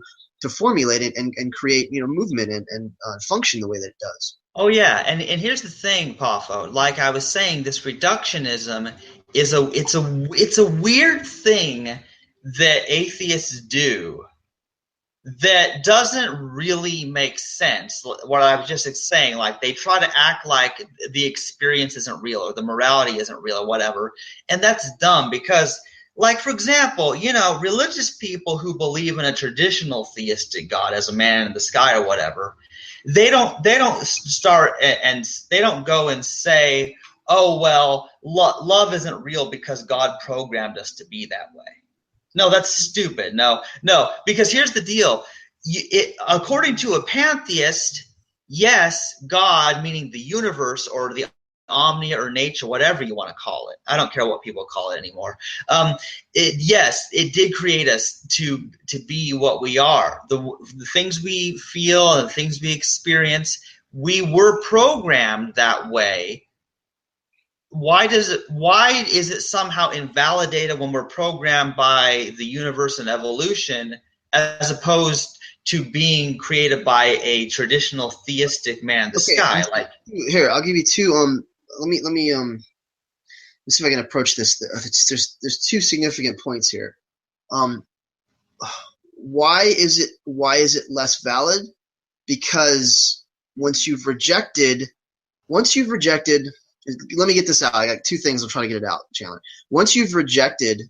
formulate it and create movement and function the way that it does. Oh yeah, and here's the thing, Poffo. Like I was saying, this reductionism is a weird thing that atheists do that doesn't really make sense. What I was just saying, like they try to act like the experience isn't real or the morality isn't real or whatever, and that's dumb because, like, for example, religious people who believe in a traditional theistic God as a man in the sky or whatever, they don't start and they don't go and say, oh well, love isn't real because God programmed us to be that way. No, that's stupid. No, because here's the deal. According to a pantheist, yes, God, meaning the universe or the omnia or nature, whatever you want to call it. I don't care what people call it anymore. Yes, it did create us to be what we are. The things we feel and the things we experience, we were programmed that way. Why is it somehow invalidated when we're programmed by the universe and evolution as opposed to being created by a traditional theistic man in the sky? Like, here, I'll give you two. Let me see if I can approach this. There's two significant points here. Why is it less valid? Because once you've rejected. Let me get this out. I got two things. I'll try to get it out, Chandler. Once you've rejected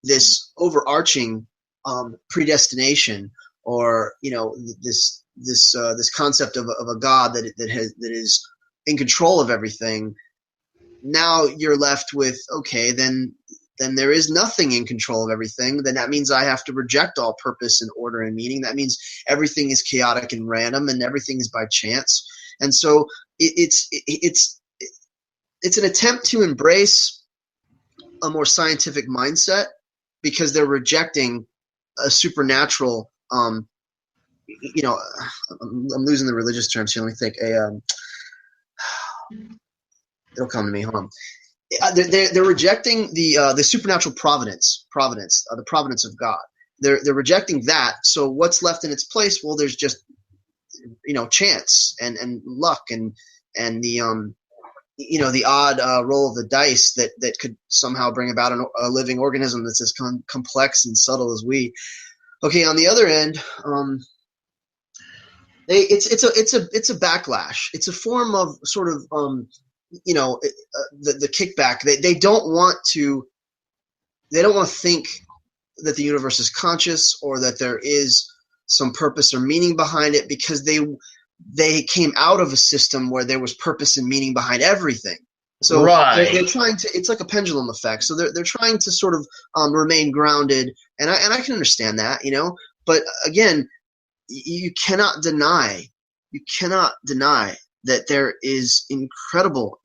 this overarching predestination or this concept of a God that is in control of everything, now you're left with, okay, then there is nothing in control of everything. Then that means I have to reject all purpose and order and meaning. That means everything is chaotic and random, and everything is by chance. And so it's an attempt to embrace a more scientific mindset, because they're rejecting a supernatural. I'm losing the religious terms here. Let me think. It'll come to me. Hold on. They're rejecting the supernatural providence, the providence of God. They're rejecting that. So what's left in its place? Well, there's just chance and luck and the the odd roll of the dice that could somehow bring about a living organism that's as complex and subtle as we. Okay, on the other end, it's a backlash. It's a form of sort of the kickback. They don't want to think that the universe is conscious or that there is some purpose or meaning behind it, because they came out of a system where there was purpose and meaning behind everything. So they're trying to. It's like a pendulum effect. So they're trying to sort of remain grounded, and I can understand that, But again, you cannot deny that there is incredible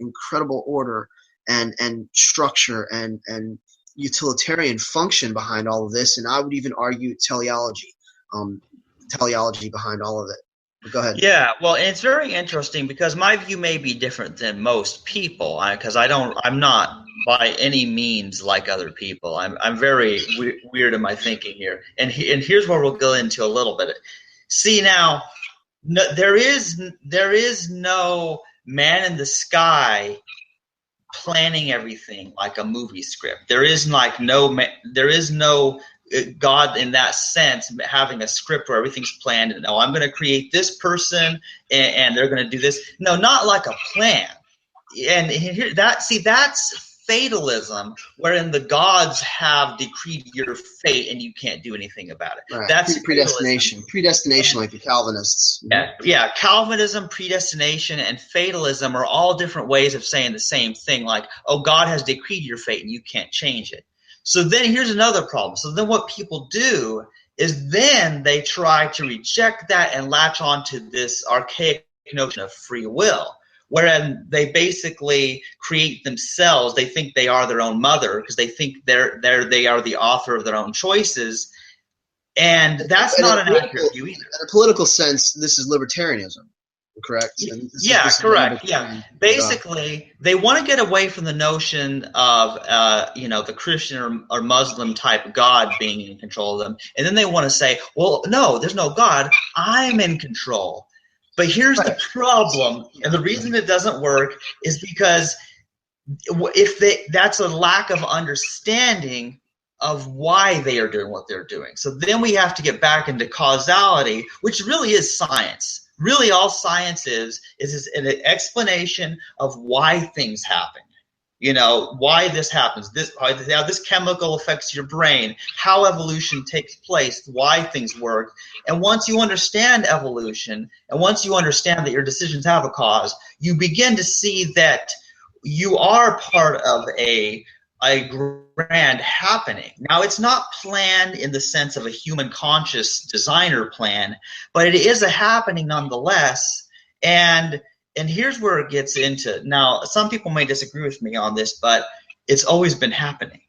order and structure and utilitarian function behind all of this, and I would even argue teleology behind all of it. But go ahead. Yeah, well, it's very interesting because my view may be different than most people, because I'm not by any means like other people. I'm very weird in my thinking here, and here's where we'll go into a little bit. See, now, there is no man in the sky planning everything like a movie script. There is no God in that sense having a script where everything's planned. And I'm going to create this person and they're going to do this. No, not like a plan. And that's fatalism, wherein the gods have decreed your fate and you can't do anything about it. Right. That's predestination, like the Calvinists. Yeah. Calvinism, predestination, and fatalism are all different ways of saying the same thing. Like, oh, God has decreed your fate and you can't change it. So then here's another problem. So then what people do is then they try to reject that and latch on to this archaic notion of free will, wherein they basically create themselves. They think they are their own mother because they think they are the author of their own choices, and that's not an accurate view either. In a political sense, this is libertarianism, correct? Yeah, correct. Yeah, basically, they want to get away from the notion of the Christian or Muslim type God being in control of them, and then they want to say, well, no, there's no God. I'm in control. But here's the problem, and the reason it doesn't work is because that's a lack of understanding of why they are doing what they're doing. So then we have to get back into causality, which really is science. Really, all science is an explanation of why things happen. Why this happens, how this chemical affects your brain, how evolution takes place, why things work. And once you understand evolution, and once you understand that your decisions have a cause, you begin to see that you are part of a grand happening. Now, it's not planned in the sense of a human conscious designer plan, but it is a happening nonetheless. And here's where it gets into. Now, some people may disagree with me on this, but it's always been happening.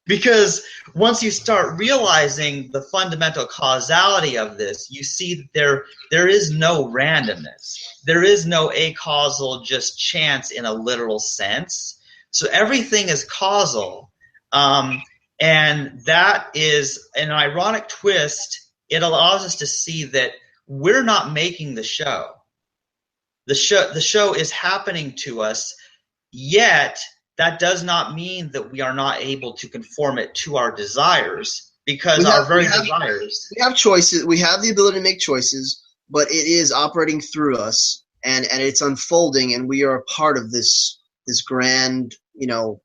Because once you start realizing the fundamental causality of this, you see that there is no randomness. There is no acausal, just chance in a literal sense. So everything is causal. And that is an ironic twist. It allows us to see that we're not making the show. The show is happening to us, yet that does not mean that we are not able to conform it to our desires, because our very desires. We have choices. We have the ability to make choices, but it is operating through us, and it's unfolding, and we are a part of this grand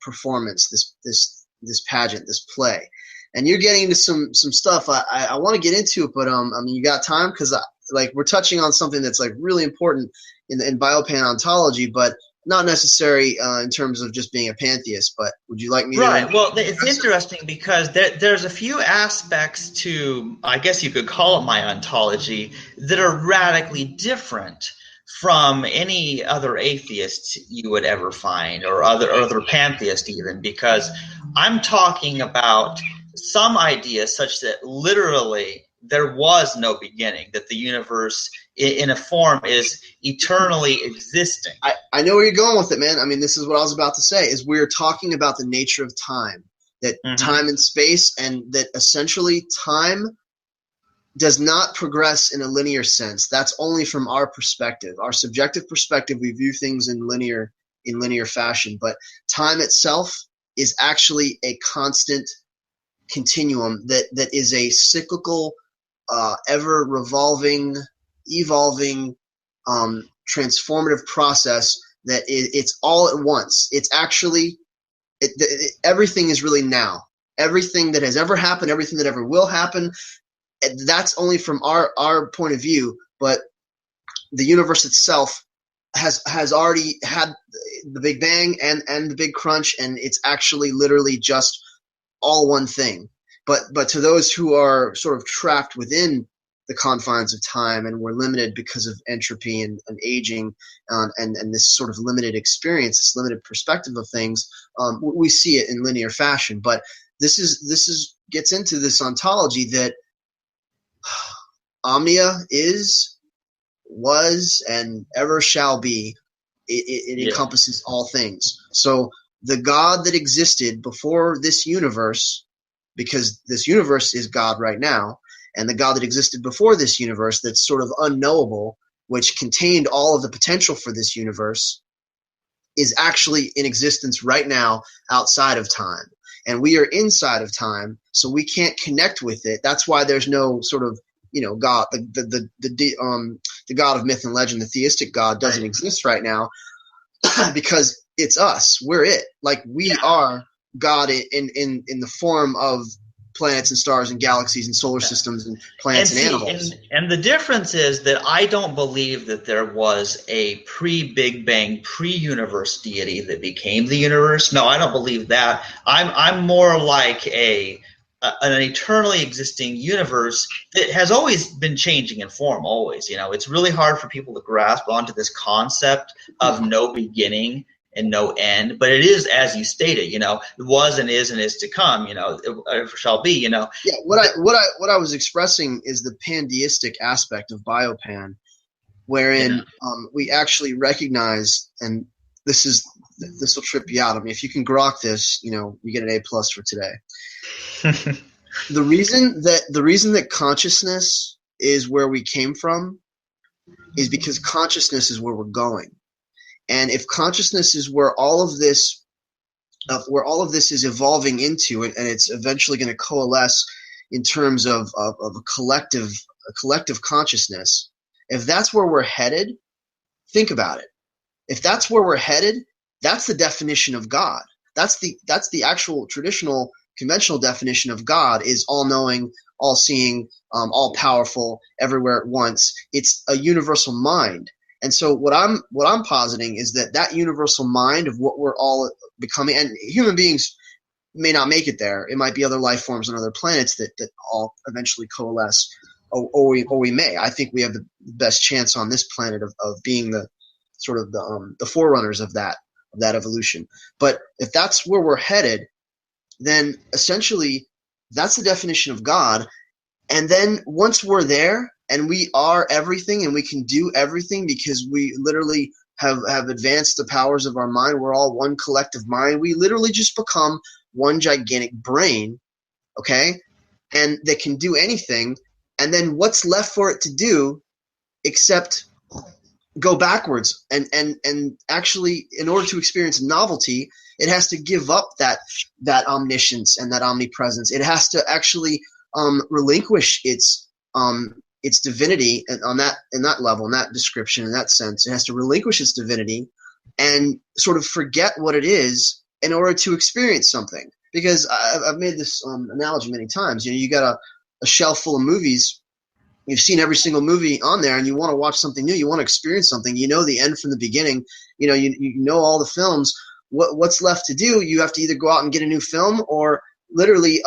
performance, this pageant, this play. and you're getting into some stuff. I want to get into it, but I mean, you got time? Because like we're touching on something that's like really important in biopan ontology, but not necessary in terms of just being a pantheist. But would you like me to? Right. Well, it's interesting because there's a few aspects to, I guess you could call it my ontology, that are radically different from any other atheist you would ever find, or other pantheist even, because I'm talking about some ideas such that literally there was no beginning, that the universe in a form is eternally existing. I know where you're going with it, man. I mean, this is what I was about to say, is we're talking about the nature of time, that time and space, and that essentially time does not progress in a linear sense. That's only from our perspective. Our subjective perspective, we view things in linear fashion, but time itself is actually a constant continuum that is a cyclical, ever revolving, evolving, transformative process that it's all at once. It's actually everything is really now. Everything that has ever happened, everything that ever will happen, that's only from our point of view. But the universe itself has already had the Big Bang and the Big Crunch, and it's actually literally just all one thing. But to those who are sort of trapped within the confines of time, and we're limited because of entropy and aging, and this sort of limited experience, this limited perspective of things, we see it in linear fashion. But this gets into this ontology that omnia is, was, and ever shall be. It encompasses all things. So the God that existed before this universe, because this universe is God right now, and the God that existed before this universe that's sort of unknowable, which contained all of the potential for this universe, is actually in existence right now outside of time. And we are inside of time, so we can't connect with it. That's why there's no sort of, God, the God of myth and legend, the theistic God, doesn't exist right now because it's us. We're it. Like we are God in the form of planets and stars and galaxies and solar systems and plants and animals. And the difference is that I don't believe that there was a pre-Big Bang, pre-universe deity that became the universe. No, I don't believe that. I'm more like an eternally existing universe that has always been changing in form, always. It's really hard for people to grasp onto this concept of no beginning and no end, but it is, as you stated, it was and is to come, it shall be, Yeah, what I was expressing is the pantheistic aspect of biopan, wherein we actually recognize, and this will trip you out. I mean, if you can grok this, you get an A+ for today. The reason that consciousness is where we came from is because consciousness is where we're going. And if consciousness is where all of this is evolving into, and it's eventually going to coalesce in terms of a collective consciousness, if that's where we're headed, think about it. If that's where we're headed, that's the definition of God. That's the actual traditional conventional definition of God, is all-knowing, all-seeing, all-powerful, everywhere at once. It's a universal mind. And so what I'm positing is that universal mind of what we're all becoming, and human beings may not make it there. It might be other life forms on other planets that all eventually coalesce, or we may. I think we have the best chance on this planet of being the sort of the forerunners of that evolution. But if that's where we're headed, then essentially that's the definition of God. And then once we're there, and we are everything, and we can do everything because we literally have advanced the powers of our mind. We're all one collective mind. We literally just become one gigantic brain, okay? And that can do anything. And then what's left for it to do except go backwards? And actually, in order to experience novelty, it has to give up that omniscience and that omnipresence. It has to actually relinquish its divinity, and in that level, in that description, in that sense. It has to relinquish its divinity and sort of forget what it is in order to experience something. because I've made this analogy many times. You got a shelf full of movies. You've seen every single movie on there, and you want to watch something new. You want to experience something. You know the end from the beginning. You know all the films. What's left to do? You have to either go out and get a new film, or literally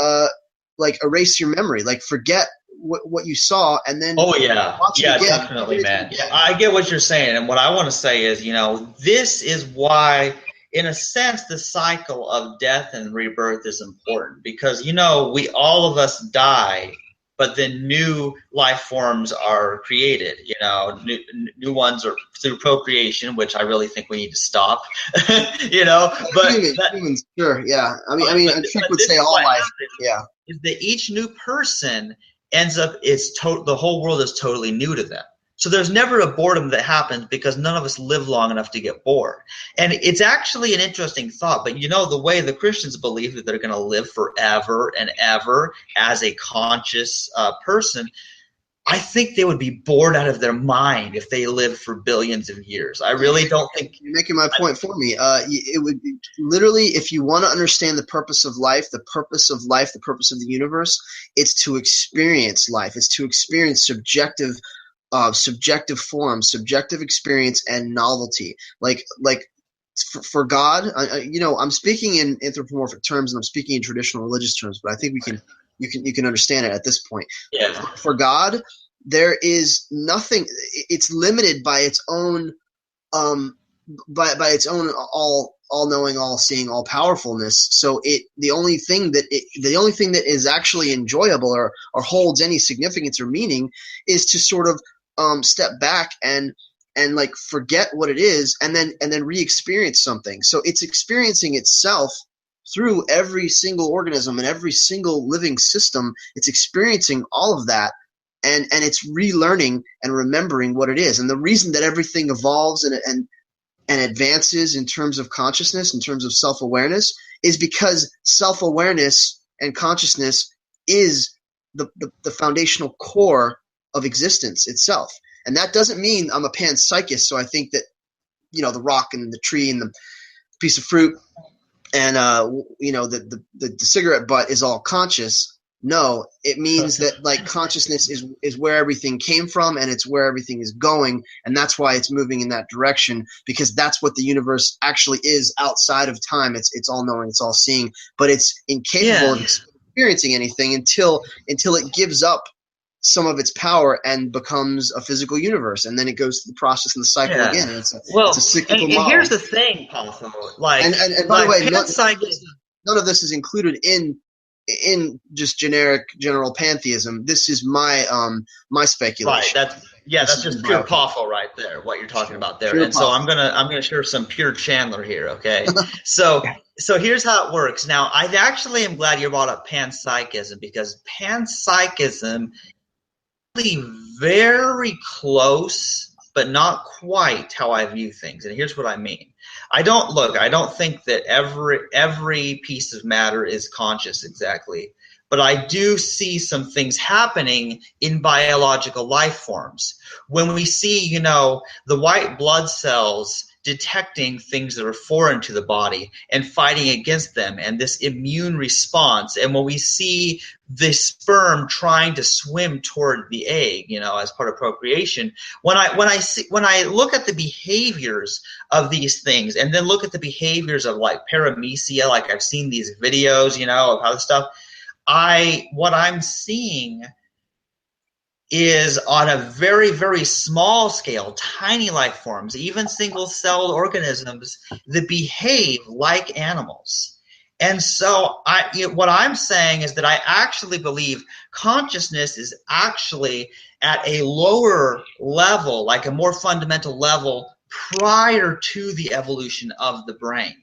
like erase your memory, like forget what you saw, and then watch it again. Definitely, man. Yeah, I get what you're saying, and what I want to say is, this is why, in a sense, the cycle of death and rebirth is important, because we all of us die, but then new life forms are created. New ones are through procreation, which I really think we need to stop. But humans, sure, yeah. I mean, Trick would say all life, yeah. Is that each new person ends up, the whole world is totally new to them. So there's never a boredom that happens, because none of us live long enough to get bored. And it's actually an interesting thought, but the way the Christians believe that they're going to live forever and ever as a conscious person, I think they would be bored out of their mind if they lived for billions of years. I really don't think. You're making my point for me. It would be, literally, if you want to understand the purpose of life, the purpose of the universe, it's to experience life. It's to experience subjective form, subjective experience, and novelty. Like for God, I'm speaking in anthropomorphic terms, and I'm speaking in traditional religious terms, but I think you can understand it at this point. Yeah. For God, there is nothing. It's limited by its own by its own all-knowing, all-seeing, all-powerfulness. So the only thing that is actually enjoyable or holds any significance or meaning is to sort of step back and like forget what it is, and then re-experience something. So it's experiencing itself through every single organism and every single living system. It's experiencing all of that, and it's relearning and remembering what it is. And the reason that everything evolves and advances in terms of consciousness, in terms of self-awareness, is because self-awareness and consciousness is the foundational core of existence itself. And that doesn't mean I'm a panpsychist, so I think that the rock and the tree and the piece of fruit and the cigarette butt is all conscious. No, it means that like consciousness is where everything came from, and it's where everything is going, and that's why it's moving in that direction, because that's what the universe actually is outside of time. It's all knowing, it's all seeing, but it's incapable of experiencing anything until it gives up some of its power and becomes a physical universe, and then it goes through the process and the cycle again. And it's a cyclical model. And here's the thing, Poffo. And by the way, none of this is included in just general pantheism. This is my speculation. Right. That's just pure Poffo right there. What you're talking about there. And so I'm gonna share some pure Chandler here. Okay. So here's how it works. Now, I actually am glad you brought up panpsychism, because panpsychism very close, but not quite how I view things. And here's what I mean. I don't think that every piece of matter is conscious exactly, but I do see some things happening in biological life forms. When we see, the white blood cells detecting things that are foreign to the body and fighting against them, and this immune response, and when we see the sperm trying to swim toward the egg, as part of procreation, when I look at the behaviors of these things, and then look at the behaviors of like paramecia, like I've seen these videos, of how this stuff, what I'm seeing is on a very, very small scale, tiny life forms, even single-celled organisms that behave like animals. And so what I'm saying is that I actually believe consciousness is actually at a lower level, like a more fundamental level, prior to the evolution of the brain.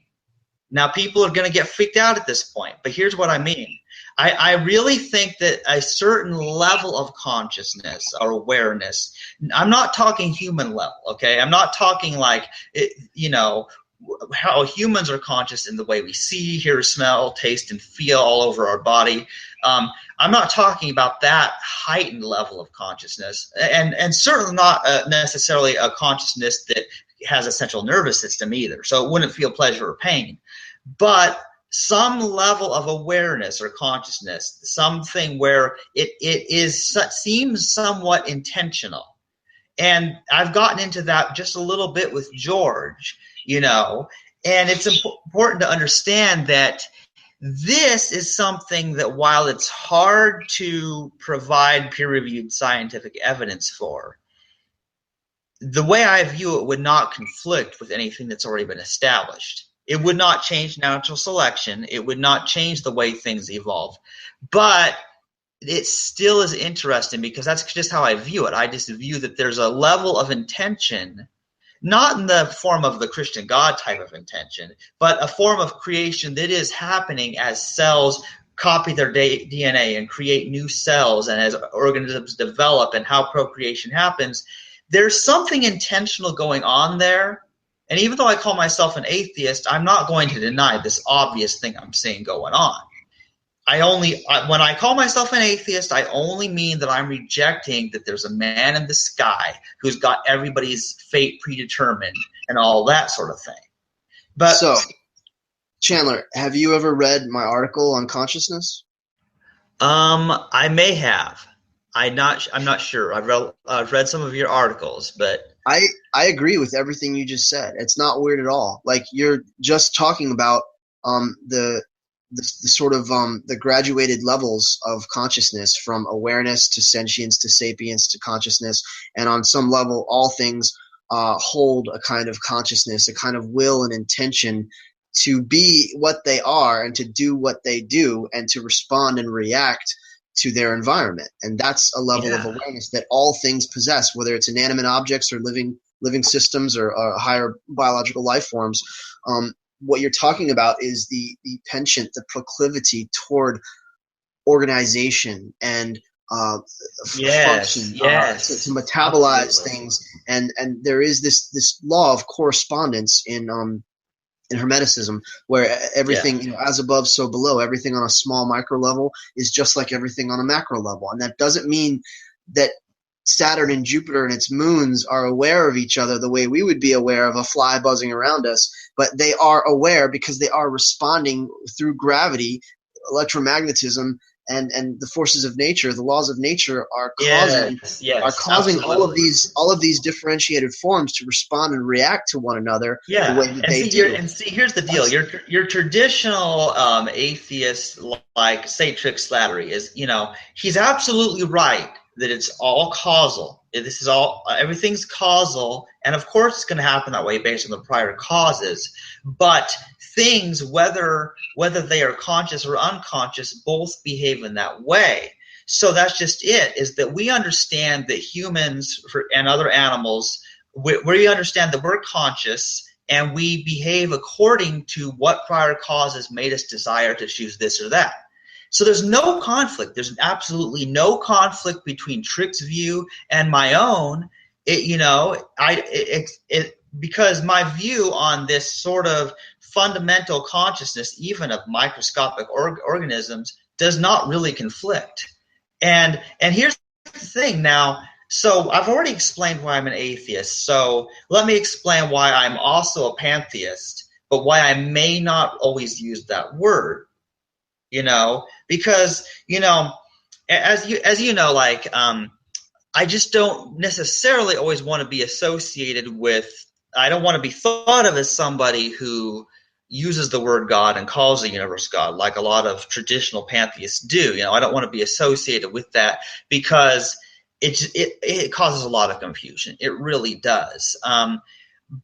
Now, people are going to get freaked out at this point, but here's what I mean. I really think that a certain level of consciousness or awareness, I'm not talking human level, okay? I'm not talking like, how humans are conscious in the way we see, hear, smell, taste, and feel all over our body. I'm not talking about that heightened level of consciousness, and certainly not necessarily a consciousness that has a central nervous system either, so it wouldn't feel pleasure or pain. But some level of awareness or consciousness, something where seems somewhat intentional. And I've gotten into that just a little bit with George, and it's important to understand that this is something that, while it's hard to provide peer-reviewed scientific evidence for, the way I view it would not conflict with anything that's already been established. It would not change natural selection. It would not change the way things evolve. But it still is interesting because that's just how I view it. I just view that there's a level of intention, not in the form of the Christian God type of intention, but a form of creation that is happening as cells copy their DNA and create new cells, and as organisms develop and how procreation happens. There's something intentional going on there. And even though I call myself an atheist, I'm not going to deny this obvious thing I'm seeing going on. When I call myself an atheist, I only mean that I'm rejecting that there's a man in the sky who's got everybody's fate predetermined and all that sort of thing. But so, Chandler, have you ever read my article on consciousness? I may have. I'm not sure. I've read some of your articles, but I agree with everything you just said. It's not weird at all. Like, you're just talking about the sort of the graduated levels of consciousness, from awareness to sentience to sapience to consciousness, and on some level all things hold a kind of consciousness, a kind of will and intention to be what they are and to do what they do and to respond and react to their environment. And that's a level of awareness that all things possess, whether it's inanimate objects or living systems or higher biological life forms. What you're talking about is the penchant, the proclivity toward organization and function, to metabolize absolutely. Things. And there is this law of correspondence in Hermeticism, where everything, as above, so below. Everything on a small micro level is just like everything on a macro level. And that doesn't mean that Saturn and Jupiter and its moons are aware of each other the way we would be aware of a fly buzzing around us, but they are aware because they are responding through gravity, electromagnetism, and the forces of nature. The laws of nature are causing all of these differentiated forms to respond and react to one another the way that they do. Here's the deal. Your traditional atheist, like say Trick Slattery, is he's absolutely right that it's all causal. Everything's causal, and of course it's going to happen that way based on the prior causes. But things, whether they are conscious or unconscious, both behave in that way. So that's just it, is that we understand that humans and other animals, we understand that we're conscious and we behave according to what prior causes made us desire to choose this or that. So there's no conflict. There's absolutely no conflict between Trick's view and my own. Because my view on this sort of fundamental consciousness, even of microscopic organisms, does not really conflict. And here's the thing now. So I've already explained why I'm an atheist. So let me explain why I'm also a pantheist, but why I may not always use that word. Because as you know, like I just don't necessarily always want to be associated with. I don't want to be thought of as somebody who uses the word God and calls the universe God, like a lot of traditional pantheists do. I don't want to be associated with that because it causes a lot of confusion. It really does.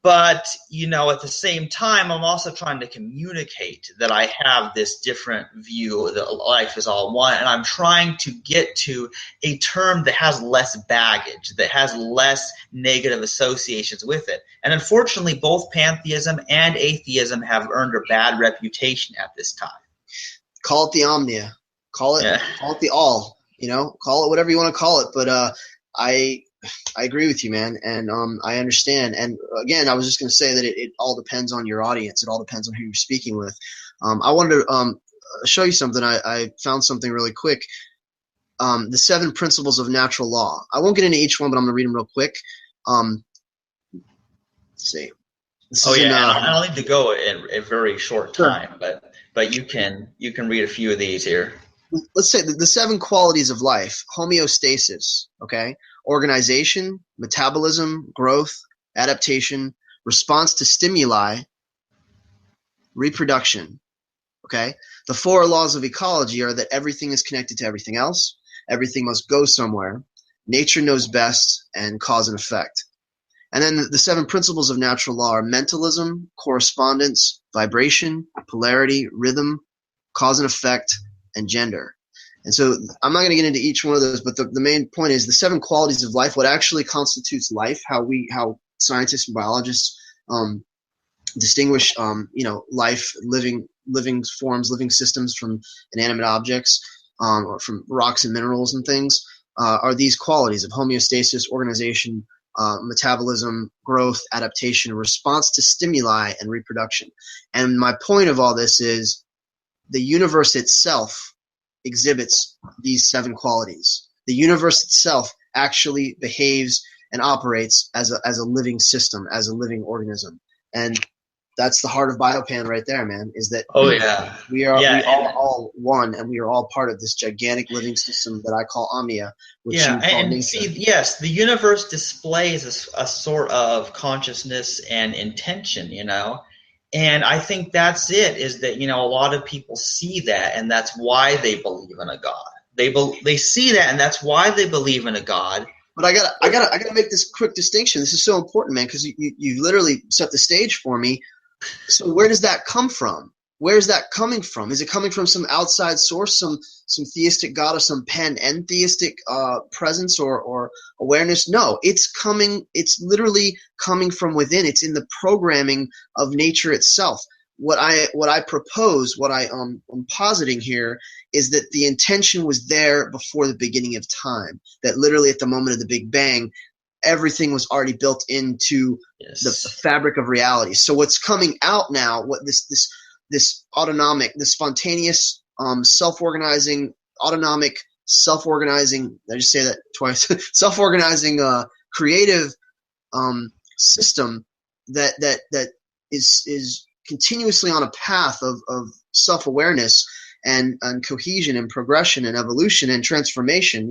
But, at the same time, I'm also trying to communicate that I have this different view that life is all one, and I'm trying to get to a term that has less baggage, that has less negative associations with it. And unfortunately, both pantheism and atheism have earned a bad reputation at this time. Call it the omnia. Call it the all. Call it whatever you want to call it. But I agree with you, man, and I understand. And again, I was just going to say that it all depends on your audience. It all depends on who you're speaking with. I wanted to show you something. I found something really quick. The 7 principles of natural law. I won't get into each one, but I'm going to read them real quick. Let's see. I'll need to go in a very short time, but but you can read a few of these here. Let's say the 7 qualities of life: homeostasis, okay, organization, metabolism, growth, adaptation, response to stimuli, reproduction. Okay, the 4 laws of ecology are that everything is connected to everything else, everything must go somewhere, nature knows best, and cause and effect. And then the 7 principles of natural law are mentalism, correspondence, vibration, polarity, rhythm, cause and effect, and gender. And so I'm not going to get into each one of those, but the main point is the 7 qualities of life, what actually constitutes life, how scientists and biologists distinguish life, living forms, living systems from inanimate objects, or from rocks and minerals and things, are these qualities of homeostasis, organization, metabolism, growth, adaptation, response to stimuli, and reproduction. And my point of all this is the universe itself exhibits these 7 qualities. The universe itself actually behaves and operates as a living system, as a living organism. And that's the heart of Biopan right there, man, is that we are all one, and we are all part of this gigantic living system that I call Omnia, which you call nature. See, yes, the universe displays a sort of consciousness and intention, and I think that's it, is that, a lot of people see that, and that's why they believe in a God. They see that, and that's why they believe in a God. But I gotta make this quick distinction. This is so important, man, because you literally set the stage for me. So where does that come from? Where is that coming from? Is it coming from some outside source, some theistic God or some pantheistic presence or awareness? No, it's literally coming from within. It's in the programming of nature itself. What I propose, what I'm positing here, is that the intention was there before the beginning of time. That literally at the moment of the Big Bang, everything was already built into the fabric of reality. So what's coming out now, what this autonomic, this spontaneous, self-organizing, autonomic, self-organizing, I just say that twice, self-organizing, creative system that is continuously on a path of self-awareness and cohesion and progression and evolution and transformation,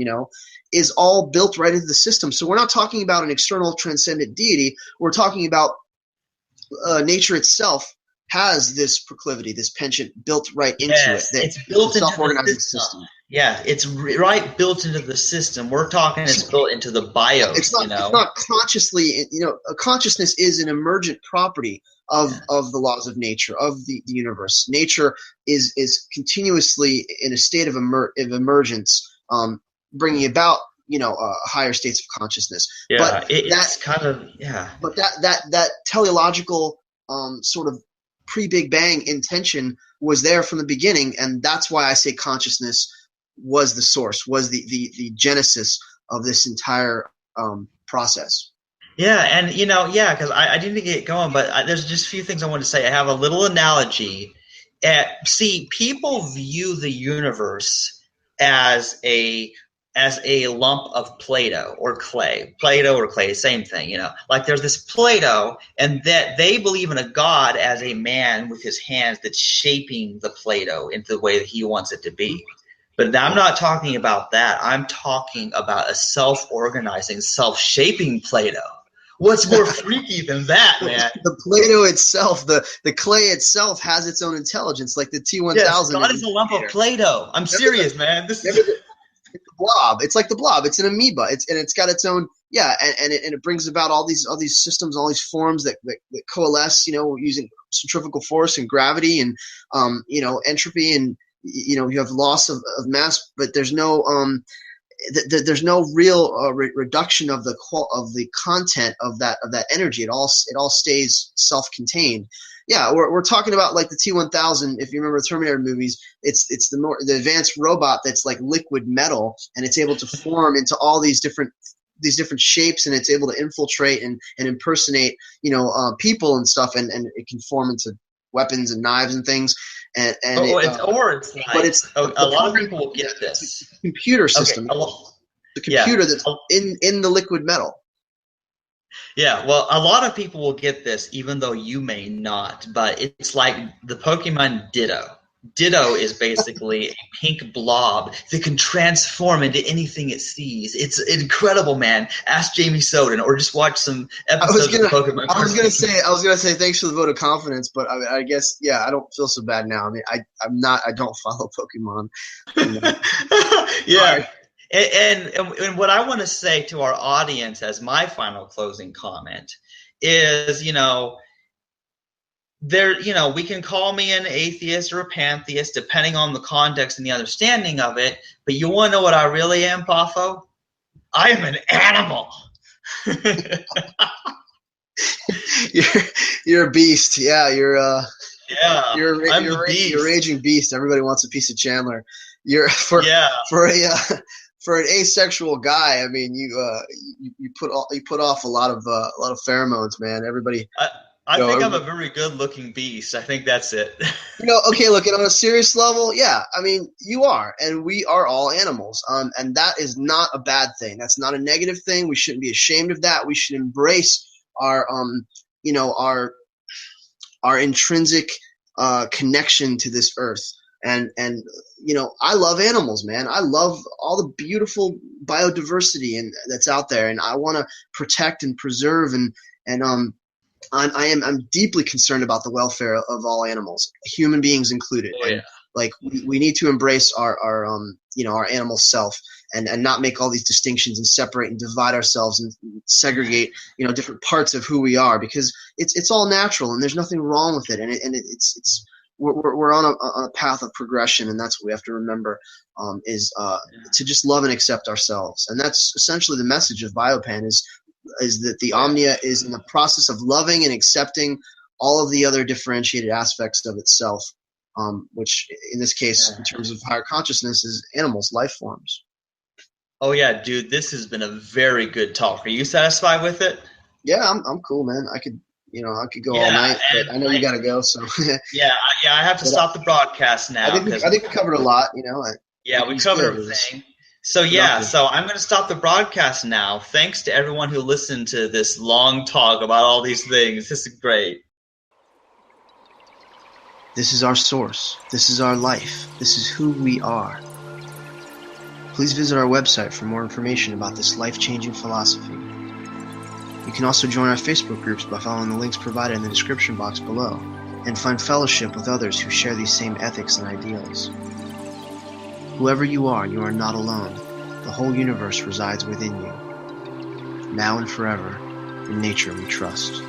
is all built right into the system. So we're not talking about an external transcendent deity. We're talking about nature itself has this proclivity, this penchant built right into it. It's built into self-organizing the system. system. Yeah, it's right built into the system. We're talking it's built into the BIOS. It's not consciously, a consciousness is an emergent property of the laws of nature, of the universe. Nature is continuously in a state of emergence, bringing about higher states of consciousness. Yeah, but it's kind of But that teleological sort of pre-Big Bang intention was there from the beginning, and that's why I say consciousness was the source, was the genesis of this entire process. Yeah, and because I didn't get going, but there's just a few things I want to say. I have a little analogy. See, people view the universe as a lump of Play-Doh or clay. Play-Doh or clay, same thing, Like there's this Play-Doh, and that they believe in a God as a man with his hands that's shaping the Play-Doh into the way that he wants it to be. But I'm not talking about that. I'm talking about a self-organizing, self-shaping Play-Doh. What's more freaky than that, man? The Play-Doh itself, the clay itself has its own intelligence, like the T-1000. Yes, God is a lump of Play-Doh. I'm serious, man. It's the blob. It's like the blob. It's an amoeba. It's got its own and it brings about all these systems, all these forms that coalesce, using centrifugal force and gravity and entropy, and you have loss of mass, but there's no there's no real reduction of the content of that energy. It all stays self-contained. Yeah, we're talking about like the T-1000. If you remember the Terminator movies, it's the advanced robot that's like liquid metal, and it's able to form into all these different shapes, and it's able to infiltrate and impersonate people and stuff, and it can form into weapons and knives and things. A lot of people will get this. It's a computer system. The computer that's in the liquid metal. Yeah, well, a lot of people will get this, even though you may not. But it's like the Pokemon Ditto. Ditto is basically a pink blob that can transform into anything it sees. It's incredible, man. Ask Jamie Soden, or just watch some episodes of Pokemon. I was gonna say thanks for the vote of confidence, but I guess yeah, I don't feel so bad now. I mean, I don't follow Pokemon. Yeah. And what I want to say to our audience as my final closing comment is, we can call me an atheist or a pantheist depending on the context and the understanding of it. But you want to know what I really am, Poffo? I am an animal. You're a beast. Yeah, you're a raging beast. Everybody wants a piece of Chandler. For an asexual guy. I mean, you put off a lot of pheromones, man. Everybody. I think I'm a very good-looking beast. I think that's it. Okay, look, on a serious level, yeah, I mean, you are, and we are all animals, and that is not a bad thing. That's not a negative thing. We shouldn't be ashamed of that. We should embrace our intrinsic connection to this earth. And I love animals, man. I love all the beautiful biodiversity that's out there, and I want to protect and preserve I'm deeply concerned about the welfare of all animals, human beings included. Oh, yeah. And like we need to embrace our animal self and not make all these distinctions and separate and divide ourselves and segregate different parts of who we are, because it's all natural and there's nothing wrong with it, and we're on a path of progression, and that's what we have to remember to just love and accept ourselves. And that's essentially the message of Biopan is that the Omnia is in the process of loving and accepting all of the other differentiated aspects of itself, which in this case, in terms of higher consciousness, is animals, life forms. Oh yeah, dude, this has been a very good talk. Are you satisfied with it? Yeah, I'm cool, man. I could go all night, but I know you got to go, so. Yeah, I have to stop the broadcast now. I think we covered a lot, we covered everything. So I'm going to stop the broadcast now. Thanks to everyone who listened to this long talk about all these things. This is great. This is our source. This is our life. This is who we are. Please visit our website for more information about this life-changing philosophy. You can also join our Facebook groups by following the links provided in the description box below, and find fellowship with others who share these same ethics and ideals. Whoever you are not alone. The whole universe resides within you. Now and forever, in nature we trust.